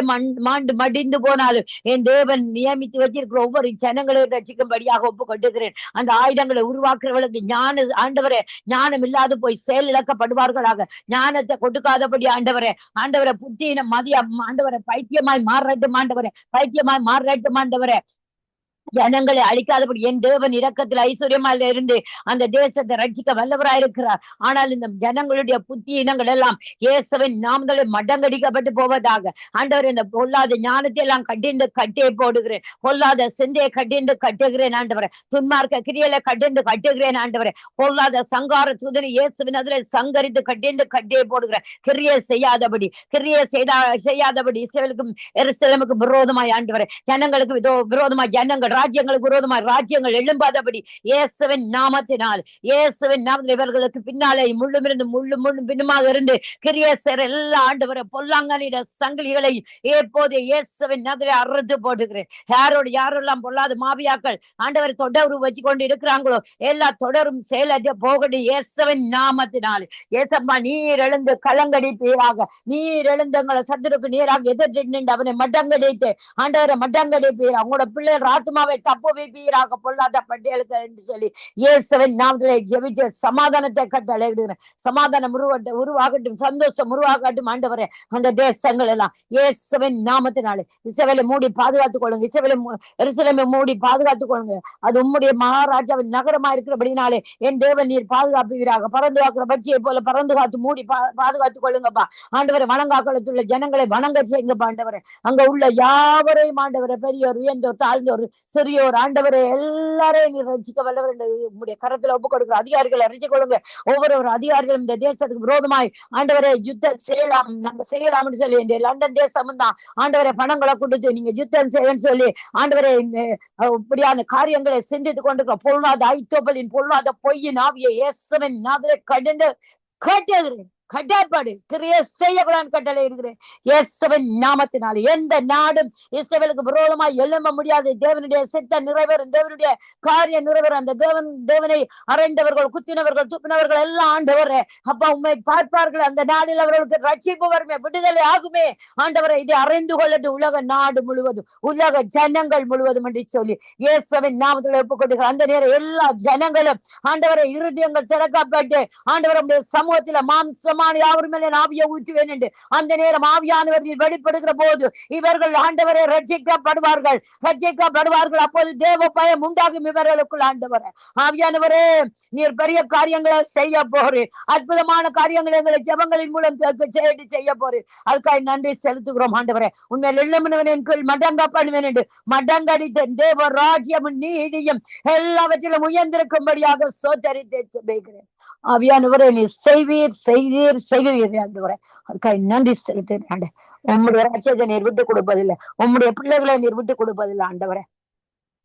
மாண்டு மடிந்து போனாலும் என் தேவன் நியமித்து வச்சிருக்கிற ஒவ்வொரு ஜனங்களை ரட்சிக்கும்படியாக ஒப்பு கொண்டுகிறேன். அந்த ஆயுதங்களை உருவாக்குறவர்களுக்கு ஆண்டவரே ஞானம் இல்லாது போய் செயல் இழக்கப்படுவார்களாக. ஞானத்தை கொடுக்காதபடி ஆண்டவரை புத்தியின மதியம் ஆண்டவரை பைத்தியமாய் மாறட்டும் ஆண்டவரை ஜனங்களை அழிக்காதபடி என் தேவன் இரக்கத்தில் ஐஸ்வர்யமால இருந்து அந்த தேசத்தை ரட்சிக்க வல்லவராயிருக்கிறார். ஆனால் இந்த ஜனங்களுடைய புத்தி இனங்கள் எல்லாம் இயேசுவின் நாமத்திலே மடங்கடிக்கப்பட்டு போவதாக. ஆண்டவர் இந்த பொல்லாத ஞானத்தை எல்லாம் கட்டிந்து கட்டியை போடுகிறேன். பொல்லாத சிந்தையை கட்டிந்து கட்டுகிறேன் ஆண்டவரை. துன்மார்க்க கிரியலை கட்டிந்து கட்டுகிறேன் ஆண்டவரை. பொல்லாத சங்கார தூதனை இயேசுவின் அதிலே சங்கரித்து கட்டிந்து கட்டியை போடுகிறேன். கிரியை செய்யாதபடி இஸ்ரவேலுக்கும் எருசலேமுக்கும் விரோதமாய் ஆண்டவரை ஜனங்களுக்கு விரோதமாய் ஜனங்கள் ராஜ்யங்களுக்கு விரோதமாய் ராஜ்யங்கள் எழும்பாதபடி இயேசுவின் நாமத்தினால் இவர்களுக்கு பின்னாலே முள்ளும் பின்னுமாக இருந்து கிரியேசர் எல்லா ஆண்டவரை பொல்லாங்கனிட சங்கிலிகளை எப்போது இயேசுவின் நாமத்திலே அறுத்து போடுகிறேன். யாரெல்லாம் பொல்லாத மாவியாக்கள் ஆண்டவரை தொடர்பு வச்சு கொண்டு இருக்கிறாங்களோ எல்லா தொடரும் செயலற்ற போகடி இயேசுவின் நாமத்தினால். இயேசப்பா நீர் எழுந்து கலங்கடிப்பீராக. நீர் எழுந்தங்களை சத்துருக்கு நீராக எதிர்த்து நின்று அவனை மட்டங்கடித்து ஆண்டவரை மட்டங்கடிப்பீர். அவங்களோட பிள்ளைகள் ஆத்மாவை தப்பு வைப்பீராக பொல்லாத பட்டியலுக்கு என்று சொல்லி இயேசுவின் நாமத்திலே ஜெபிச்சு சமாதானத்தை கட்டளையிடுகிறேன். சமாதானம் உருவாகட்டும், சந்தோஷம் உருவாகட்டும் ஆண்டவரே. அந்த தேசங்கள் எல்லாம் இயேசுவின் நாமத்தினாலே இஸ்ரவேலை மூடி பாதுகாத்துக் கொள்ளுங்க. எருசலேமை மூடி பாதுகாத்துக் கொள்ளுங்க. அது உம்முடைய மகாராஜாவின் நகரமா இருக்கிறபடினாலே என் தேவன் நீர் பாதுகாப்புவீராக. பறந்து காக்கிற பட்சியை போல பறந்து காத்து மூடி பாதுகாத்துக் கொள்ளுங்கப்பா ஆண்டவரை. வணங்காக்களத்துள்ள ஜனங்களை வணங்க செய்யுங்கப்பா ஆண்டவரை. அங்க உள்ள யாவரையும் ஆண்டவரை பெரியோர் உயர்ந்தோர் தாழ்ந்தோர் சிறியோர் ஆண்டவரை எல்லாரையும் நீர் ரட்சிக்க வல்லவர் என்று உங்களுடைய கரத்துல ஒப்பு கொடுக்கிற அதிகாரிகளை ரட்சிக் கொள்ளுங்க. ஒவ்வொரு அதிகாரிகளும் இந்த தேசத்துக்கு விரோதமாய் ஆண்டவரை யுத்தம் செய்யலாம் நம்ம செய்யலாம்னு சொல்லி இந்த லண்டன் தேசம் தான் ஆண்டவரை பணங்களை கொடுத்து நீங்க யுத்தம் செய்யன்னு சொல்லி ஆண்டவரை இப்படியான காரியங்களை சிந்தித்துக் கொண்டிருக்கிற பொல்லாத ஐத்தோப்பலின் பொல்லாத பொய்யின் ஆவியை இயேசுவின் நாமத்திலே கடந்து கட்டுகிறேன். கட்டாப்பாடு கிரியை செய்யக்கூடாது கட்டளை இருக்கிறேன் இயேசுவின் நாமத்தினால. எந்த நாடும் இஸ்ரவேலுக்கு விரோதமாய் எழும்ப முடியாது. தேவனுடைய சித்த நிறைவேறும், தேவனுடைய காரியம் நிறைவேறும். அந்த தேவனை அறைந்தவர்கள் குத்தினவர்கள் துப்பினவர்கள் எல்லாம் ஆண்டவரே அப்பா உண்மை பார்ப்பார்கள். அந்த நாளில் அவர்களுக்கு ரட்சிப்பு வருமே, விடுதலை ஆகுமே ஆண்டவரை. இதை அறிந்து கொள்ளட்டு உலக நாடு முழுவதும், உலக ஜனங்கள் முழுவதும் என்று சொல்லி இயேசுவின் நாமத்தில் ஒப்புக்கொண்டு அந்த நேரம் எல்லா ஜனங்களும் ஆண்டவரை இருதயங்கள் திறக்கப்பட்டு ஆண்டவருடைய சமூகத்தில மாம்சமா யாவர் மேலே ஆவியை ஊற்றுவேன் என்று அந்த நேரம் ஆவியானவர் வெளிப்படுகிற போது இவர்கள் ஆண்டவரை ரட்சிக்கப்படுவார்கள். அப்போது தேவ பயம் உண்டாகும் இவர்களுக்குள். ஆண்டவரே ஆவியானவரே நீர் பெரிய காரியங்களை செய்ய போறேன், அற்புதமான காரியங்களை எங்களை ஜெபங்களின் மூலம் செய்ய போறேன். அதுக்காக நன்றி செலுத்துகிறோம் ஆண்டவரே. உண்மையில் எள்ளமனவனின் கீழ் மடங்க பண்ணுவேன் என்று மடங்கடித்த தேவ ராஜ்யமும் நீதியும் எல்லாவற்றிலும் உயர்ந்திருக்கும்படியாக சோதரித்து ஜெபிக்கிறேன். ஆவியானவரே நீ செய்வீர் செய்தீர் செய்கிறீர் ஆண்டவரே. அதுக்காக நன்றி செலுத்துகிறேன். உம்முடைய ராஜ்யத்தை நீர் விட்டு கொடுப்பதில்லை, உம்முடைய பிள்ளைகளை நீர் விட்டு கொடுப்பதில்லை ஆண்டவரே.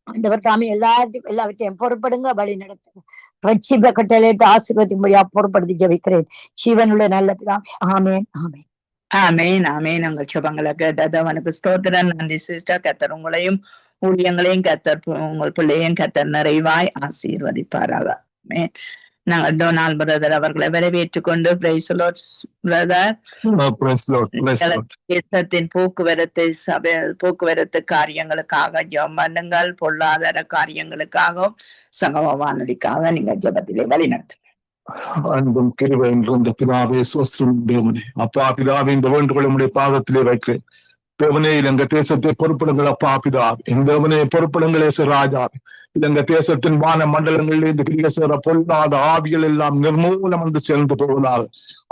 ஆண்டவர் தாமே எல்லாவற்றையும் பொறுப்படுங்க, வழி நடத்துங்க. ரட்சிப்பை கட்டளையிட்டு ஆசீர்வதிக்கும்படியா பொறுப்படுத்தி ஜெபிக்கிறேன் ஜீவனுள்ள நல்ல பிதாவே. ஆமென் ஆமென் ஆமேன் ஆமேன். உங்கள் சுபங்களுக்கு ததவனுக்கு ஸ்தோத்திரம். நன்றி சிஸ்டர். கத்தர் உங்களையும் ஊழியங்களையும் கத்தர் உங்கள் பிள்ளையும் கத்தர் நிறைவாய் ஆசீர்வதிப்பாராக. ஆமென். நாங்கள் டொனால்ட் பிரதர் அவர்களை வரவேற்றுக் கொண்டு பிரைஸ் லார்ட் பிரதர். தேசத்தின் போக்குவரத்து காரியங்களுக்காக ஜெபம் பண்ணுங்கள். பொருளாதார காரியங்களுக்காகவும் சங்கம வானொலிக்காக நீங்க ஜெபத்திலே வழி நடத்துங்க. அன்பும் கிருபை என்ற பிதாவே சோஸ்திரம் தேவனே. அப்பா பிதாவே, இந்த வேண்டுகோளை உடைய பாதத்திலே வைக்கிறேன். தேவனே, இலங்கை தேசத்தை பொறுப்பிடுங்கள் அப்பா பிதாவே. இந்த தேவனே பொறுப்பிடுங்களே ராஜாவே. இலங்கை தேசத்தின் வான மண்டலங்களில் இந்த கிரிக சேர பொல்லாத ஆவிகள் எல்லாம் நிர்மூலம் வந்து சேர்ந்து போவதாக.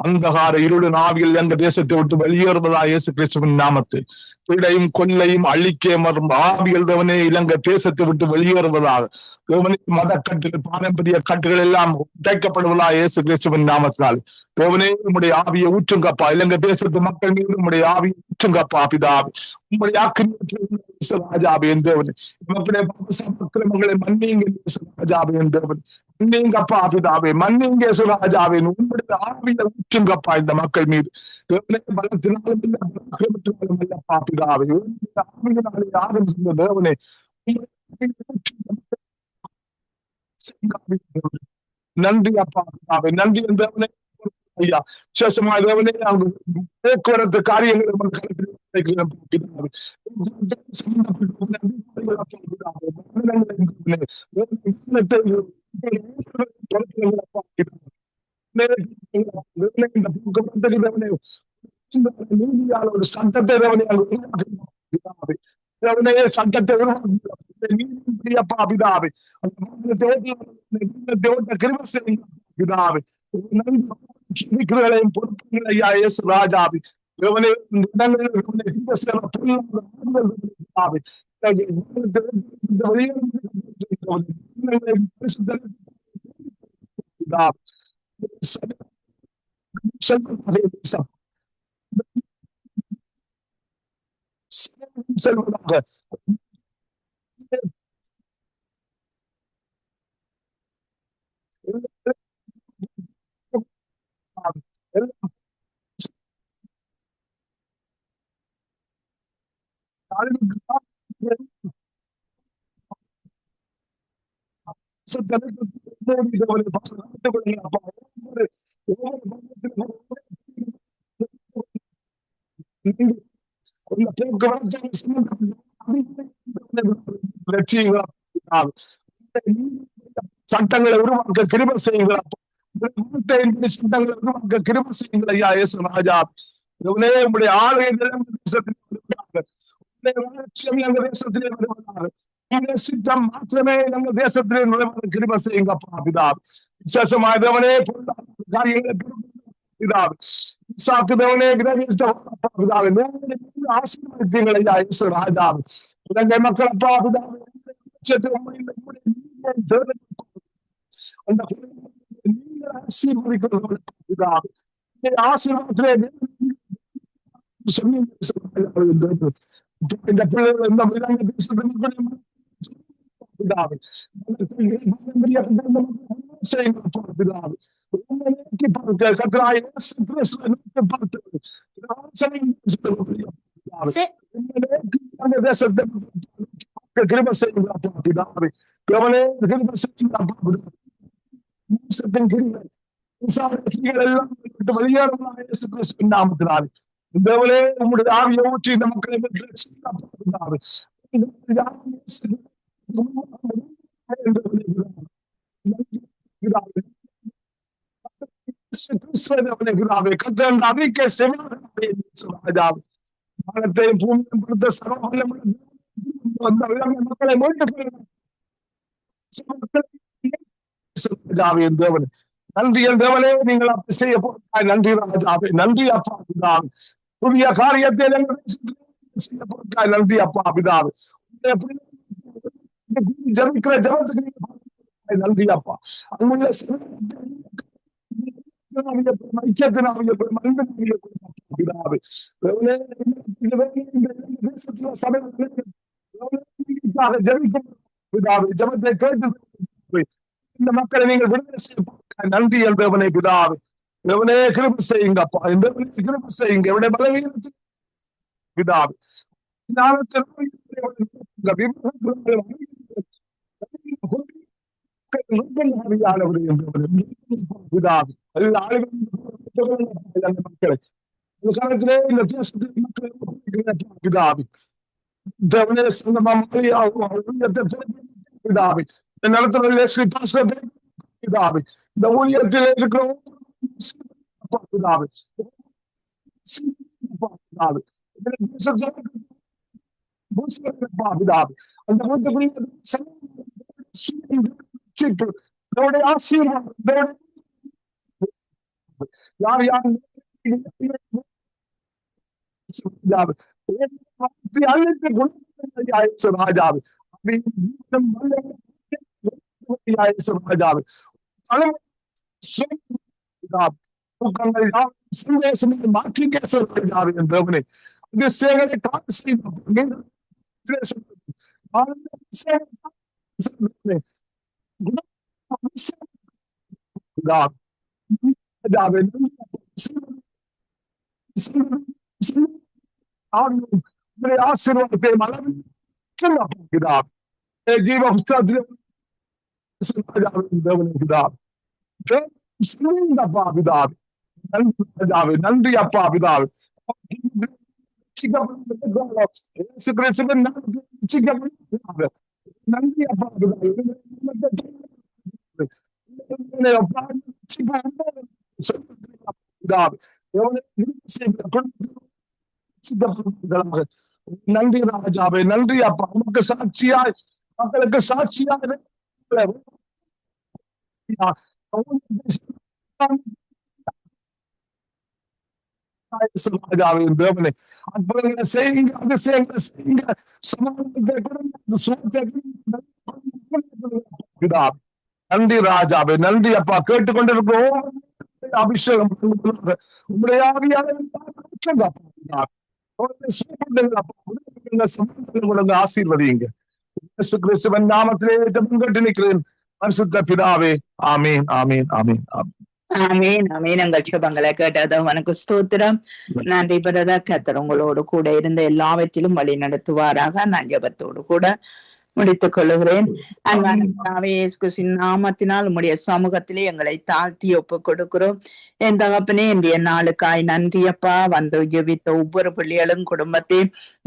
அந்தகார இருளின் ஆவிகள் எங்க தேசத்தை விட்டு வெளியேறுவதா இயேசு கிறிஸ்துவின் நாமத்தை. பிழையும் கொள்ளையும் அழிக்க மறும் ஆவிகள் தேவனே இலங்கை தேசத்தை விட்டு வெளியேறுவதாக. தேவனே மத கட்டுகள் பாரம்பரிய கட்டுகள் எல்லாம் உடைக்கப்படுவதா இயேசு கிறிஸ்துவின் நாமத்தால். தேவனே உம்முடைய ஆவியை ஊற்றுங்கப்பா. இலங்கை தேசத்து மக்கள் மீது உம்முடைய ஆவியை ஊற்றுங்கப்பா பிதாவே. உம்முடைய ராஜாவே தேவனே. மக்களுடைய அக்கிரமங்களை மன்னிங்க ராஜாவே தேவன். மன்னிங்கப்பா பிதாவே, மன்னிங்க ராஜாவே. உங்களுடைய ஆவியை ஊற்றுங்கப்பா இந்த மக்கள் மீது. தேவனே பலத்தினாலும் இல்ல, அக்கிரமத்தினாலும் இல்லப்பா பிதாவே. ஆவியினாலே யாரும் சொன்ன தேவனே நன்றி அப்பா பிதாவே. நன்றி தேவனே. ஐயா சேஷமா தேவனே, போக்குவரத்து காரியங்களை ஒரு சட்டத்தை சட்டத்தை உருவாக்கப்பா பிதாவே. பிதாவே பொறுப்புகள் ஐயா இயேசு ராஜாவே. தேவனே செல்வதாக சட்டங்களை உருவாக்க கிருபை செய்யுங்கள். சட்டங்களை உருவாக்க கிருபை செய்யுங்கள் ஐயா இயேசு ராஜா. உங்களுடைய ஆளுகைகள் தேசத்திலே வருவதாக. சித்தம் மாற்றமே நம்ம தேசத்திலே நிறைவேற கிருபை செய்யுங்க பிதா. விசேஷமாக தேவனே காரியங்களை ஆசீர்வதித்தீங்கள் ஐயா இயேசு ராஜா. இலங்கை மக்கள் அப்பா பிதாவே ஆசீர்வாதத்திலே இந்த பிள்ளைகள் இந்த இலங்கை தேசத்தின் நாமத்தினாலே தேவனே உங்களுடைய ஆவியை ஊற்றி இந்த மக்களை பூமியும் கொடுத்த சகோதர மக்களை தேவனே நன்றி தேவனே. நீங்கள் அப்படி செய்ய போறாய். நன்றி ராஜாவே. நன்றி அப்பா பிதாவே. புதிய காரியத்தை செய்ய போறாய். நன்றி அப்பா பிதாவே. ஜபிக்கிற ஜபத்துக்கு நன்றி அப்பா. அங்குள்ள ஜபத்தை கேட்டு இந்த மக்களை நீங்கள் விடுதலை செய்ய நன்றி என்றவனை பிதாவே. தேவனே கிருபை செய்யுங்க அப்பா, இந்த கிருபை செய்யுங்க என்னுடைய பலவீனத்தை பிதாவே. மக்களை காலத்திலே இந்த தேசத்தின் மக்கள் பிதாவே. தேவனே பிதாவே, இந்த நிலத்திலே ஸ்ரீ பாஸ்டர் பிதாவே, இந்த ஊழியத்தில் இருக்கிற பிதாவே, பிதாவே, அந்த ஆசீர்வாதம் யார் யார் ராஜாவே மாற்றி தேவனே அதிசயங்களை காத்து செய்த ஆசீர்வாதத்தை நன்றி அப்பா பிதாவே. நன்றி அப்பா நன்றி ராஜாவே. நன்றி அப்பா, உனக்கு சாட்சியாய் மக்களுக்கு சாட்சியாக ராஜாவின் தேவனை அற்புதங்களை செய்யுங்க, அதிசயங்களை செய்யுங்க, நன்றி ராஜாவே. நன்றி அப்பா, கேட்டுக்கொண்டிருக்கிறோம் அபிஷேகம் உங்களுடைய ஆசீர்வதிங்க. கிறிஸ்துவின் நாமத்திலே ஜெபம் கேட்டு நிற்கிறேன் பரிசுத்த பிதாவே. ஆமீன் ஆமீன் ஆமீன் ஆமீன். ஆமீன் ஆமீன். எங்கள் சுபங்களை கேட்டது உனக்கு ஸ்தோத்திரம். நன்றி பிரதா. கர்த்தர் உங்களோடு கூட இருந்த எல்லாவற்றிலும் வழி நடத்துவாராக. நான் ஜெபத்தோடு கூட முடித்துக் கொள்ளுகிறேன். அன்பான நாமத்தினால் உம்முடைய சமூகத்திலே எங்களை தாழ்த்தி ஒப்புக் கொடுக்கிறோம். என் தகப்பனே, இன்றைய நாளுக்காய் நன்றியப்பா. வந்து ஜெபித்த ஒவ்வொரு பிள்ளைகளும் குடும்பத்தை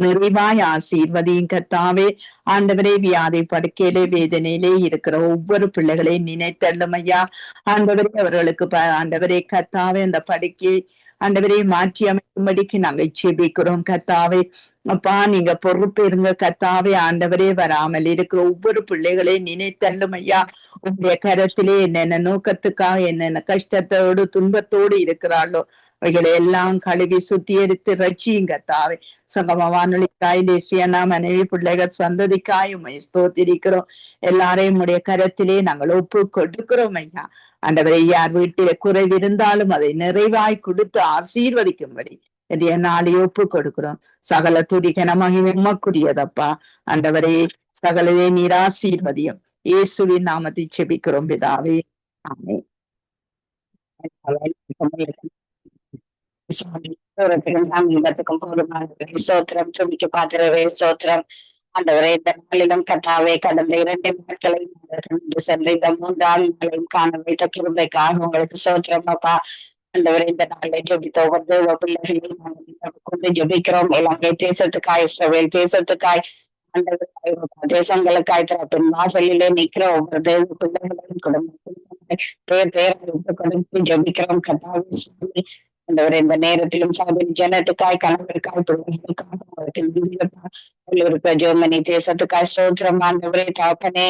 நிறைவாய் ஆசீர்வதியும் கர்த்தாவே. ஆண்டவரே, வியாதி படுக்கையிலே வேதனையிலே இருக்கிற ஒவ்வொரு பிள்ளைகளை நினைத்தள்ளும் ஐயா. ஆண்டவரே, அவர்களுக்கு ஆண்டவரே கர்த்தாவே அந்த படுக்கை ஆண்டவரை மாற்றி அமைக்கும்படிக்கு நாங்கள் ஜெபிக்கிறோம் கர்த்தாவே. அப்பா, நீங்க பொறுப்பு இருங்க கர்த்தாவே. ஆண்டவரே, வராமல் இருக்கிற ஒவ்வொரு பிள்ளைகளை நினைத்தள்ளும் ஐயா. உங்களுடைய கரத்திலே என்னென்ன நோக்கத்துக்காக என்னென்ன கஷ்டத்தோடு துன்பத்தோடு இருக்கிறாளோ அவைகளை எல்லாம் கழுவி சுத்திகரித்து ரட்சியும் கர்த்தாவே. சங்கம வானொலிக்காய் தேசியனா மனைவி பிள்ளைகள் சந்ததிக்காய் உம்மை ஸ்தோத்திரிக்கிறோம். எல்லாரையும் உடைய கரத்திலே நாங்கள் ஒப்பு கொடுக்கிறோம் ஐயா. ஆண்டவரை, யார் வீட்டில குறைவிருந்தாலும் அதை நிறைவாய் கொடுத்து ஆசீர்வதிக்கும்படி என்னுடைய நாளை ஒப்பு கொடுக்கிறோம். சகல துதிகன மகிமை உமக்குரியதப்பா. ஆண்டவரே, சகலவே நீர் ஆசீர்வதியும். இயேசுவின் நாமத்தை செபிக்கிறோம் பிதாவே. ஆமென். சோத்திரம் துணிக்கு பாத்திரவே சோத்திரம். ஆண்டவரே, இந்த நாளிலும் கர்த்தாவே, கடந்த 2 நாட்களை சென்ற இந்த 3ஆம் நாளையும் காண வைத்த கிருபைக்காக உங்களுக்கு சோத்திரம் அப்பா. ஆண்டவரே, இந்த நாளை ஜெபித்த ஒவ்வொரு பிள்ளைகளையும் கொண்டு ஜெபிக்கிறோம். இலங்கை தேசத்துக்காய், இஸ்ரவேல் தேசத்துக்காய், தேசங்களுக்காய், தரப்பின் வாசலிலே நிற்கிற ஒவ்வொரு தேவ பிள்ளைகளையும் குடும்பத்தில் பேர் கொடுத்து ஜெபிக்கிறோம் கர்த்தாவே. ஆண்டவரே, இந்த நேரத்திலும் சாபின் ஜனத்துக்காய், கணவருக்காய், பிள்ளைகளுக்காய், ஜெர்மனி தேசத்துக்காய் ஸ்தோத்திரம். ஆண்டவரே தகப்பனே,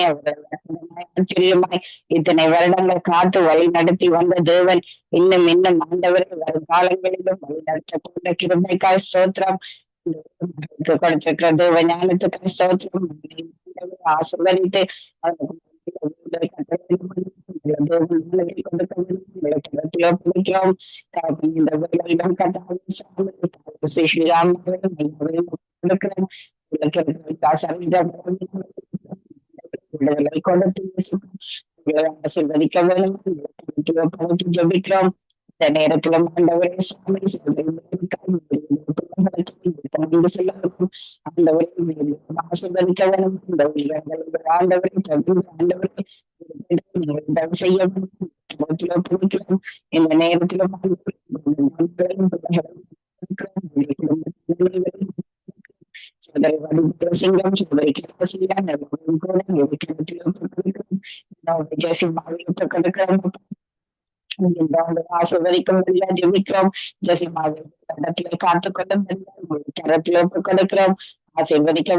ஆச்சரியமாய் இத்தனை வருடங்கள் காத்து வழி நடத்தி வந்த தேவன் இன்னும் ஆண்டவரே வரும் காலங்களிலும் வழி நடத்தப்பட்ட கிருபைக்காய் ஸ்தோத்திரம். கொடுத்திருக்கிற தேவ ஞானத்துக்காய் ஸ்தோத்திரம். ஆசீர்வதித்து பிடிக்கிறோம். இந்த வேலையிடம் கட்டாயம் ஆசீர்வதிக்க வேணும். ஜபிக்கிறோம். இந்த நேரத்துல ஆண்டவரே சுவாமி ஆசீர்வதிக்க வேணும். ஆண்டவரை ஆண்டவரை செய்ய இந்த நேரத்துல சிங்கம் ஆசீர்வதிக்கும் ஜெபிக்கிறோம். ஜெசிமாவை காத்துக்கொள்ளும் கரத்தில் ஒப்புக் கொடுக்கிறோம். ஆசீர்வதிக்க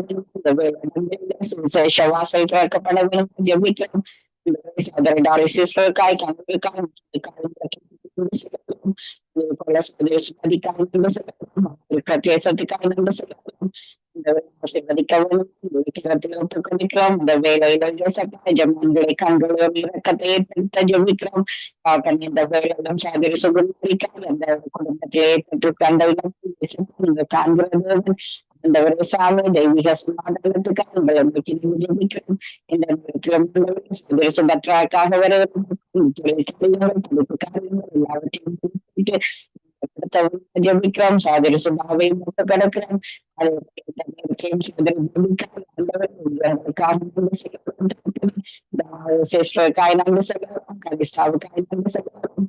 சுவிசேஷ வாசல் திறக்கப்பட வேண்டும். ஜெபிக்கிறோம். சிஸ்டருக்காய் ஆசீர்வதிக்கிறோம். இந்த வேலையில ஜமான்களை கண்களோடு இறக்கத்தை ஏற்படுத்த ஜெபிக்கிறோம். இந்த வேலையிலும் சாதிரி சுகுமாரிக்காய் அந்த குடும்பத்தை ஏற்பட்டு அந்த காண்கிறது அந்த ஒரு சாமி தெய்வீக சமாதானத்துக்காக ஜெபிக்கிறோம். இந்த சுபத்ராக்காக வர எல்லாவற்றையும் ஜபிக்கிறோம். சாதிரி சுபாவை மூட்டு கிடக்கிறோம். சிஸ்டருக்காய் நன்றி சொல்லலாம். கவிஸ்டாவுக்காய் நன்றி சொல்லலாம்.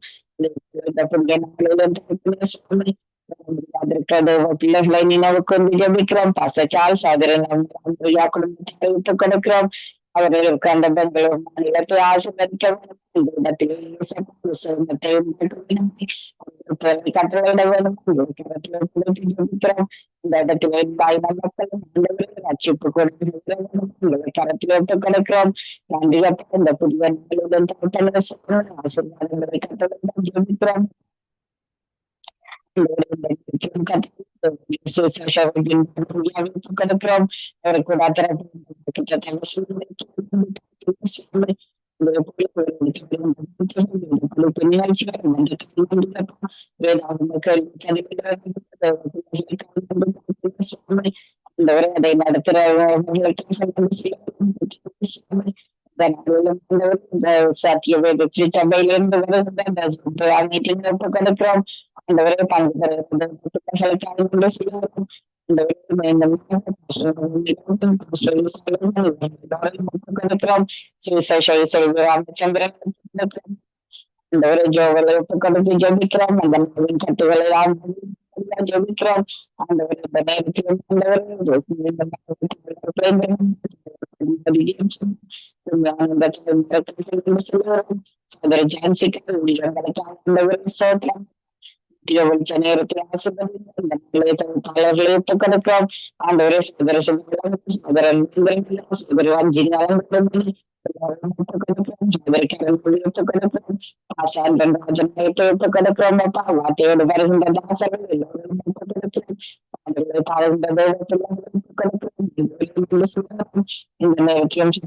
பிள்ளைகளை நினைவுக்கு ஜபிக்கிறோம். பாசச்சால் சாதரன் குடும்பத்தை கொடுக்கிறோம். அவர்களுக்கு அந்த பெங்களூர் மாநிலத்தை ஆசீர்வதிக்க வேண்டும். கட்டளையிட வேண்டும். இந்த இடத்திலே பாய்ந்த மக்களும் ரட்சிப்பு கரத்தில் ஒப்புக் கொடுக்கிறோம். நன்றி இந்த புதிய ஆசீர்வாதங்களை கட்டளை ஜெபிக்கிறோம். கொடுக்கிறோம். அதை நடத்துற சத்திய வேதத்தில் சபையிலிருந்து கொடுக்கிறோம். ஆண்டவரை பங்கு கொடுக்கிறோம். ராமச்சந்திரன் ஆண்டவரை ஜோவலை ஒப்புக் கொடுத்து ஜபிக்கிறோம். அந்த நவின் கட்டுகளை ஜபிக்கிறோம். ஆண்டவரை இந்த நேரத்தில் நேரத்தில் ஆசிர்வதிகளை ஒப்புக் கொடுக்கிறோம். ஆண்டவரே வார்த்தையோடு வருகின்ற தாசர்கள் இந்த நேரத்திலும்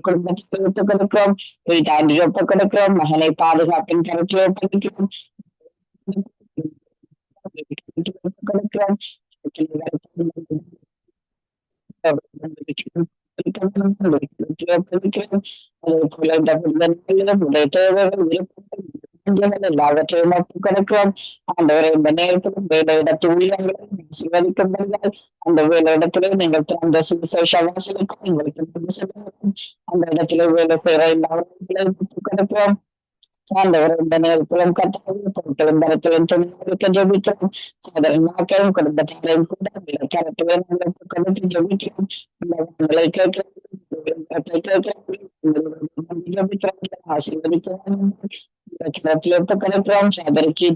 குடும்பத்தை ஒப்புக் கொடுக்கிறோம். வீட்டாண்டி ஒப்புக் கொடுக்கிறோம். மகனை பாதுகாப்பின் கருத்தில் ஒப்படைக்கிறோம். கொடுக்கிறோம். எல்லாவற்றையும் ஒப்புக் கொடுக்கிறோம். ஆண்டவரை இந்த நேரத்திலும் வேலையிடத்து ஊழியர்களை ஆசீர்வதிக்கும்படியால் அந்த வேலையிடத்திலே நீங்கள் அந்த சுவிசேஷ வாசலுக்கும் உங்களுக்கு அந்த இடத்திலே வேலை செய்கிற எல்லாவற்றையும் ஒப்புக் கொடுக்கிறோம். ஆண்டவர் இந்த நேரத்திலும் கட்டாயம் பொருட்களும் பலத்திலும் துணிகளுக்கு ஜெபிக்கிறோம். சோதரனாக்களும் குடும்பத்தாரையும் கூட கரத்திலே கொடுத்து ஜெபிக்கிறோம். கேட்கிறோம். ஆசீர்வதிக்கிறோம். கொடுக்கிறோம். சபரிக்கு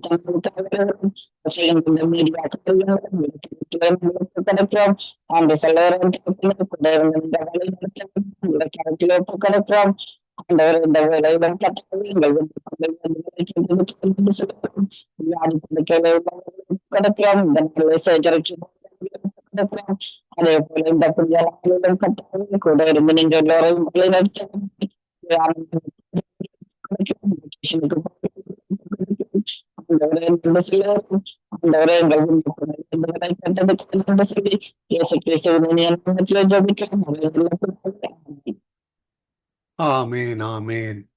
கொடுக்கிறோம். அந்த செல்வரும் கொடுக்கிறோம். ஆண்டவர் இந்த வேலையுடன் கொடுக்கிறோம். இந்த சர்ஜரிக்கு அதே போல இந்த புதிய கூட இருந்து நீங்க எல்லோரையும் ஆமேன் ஆமேன்.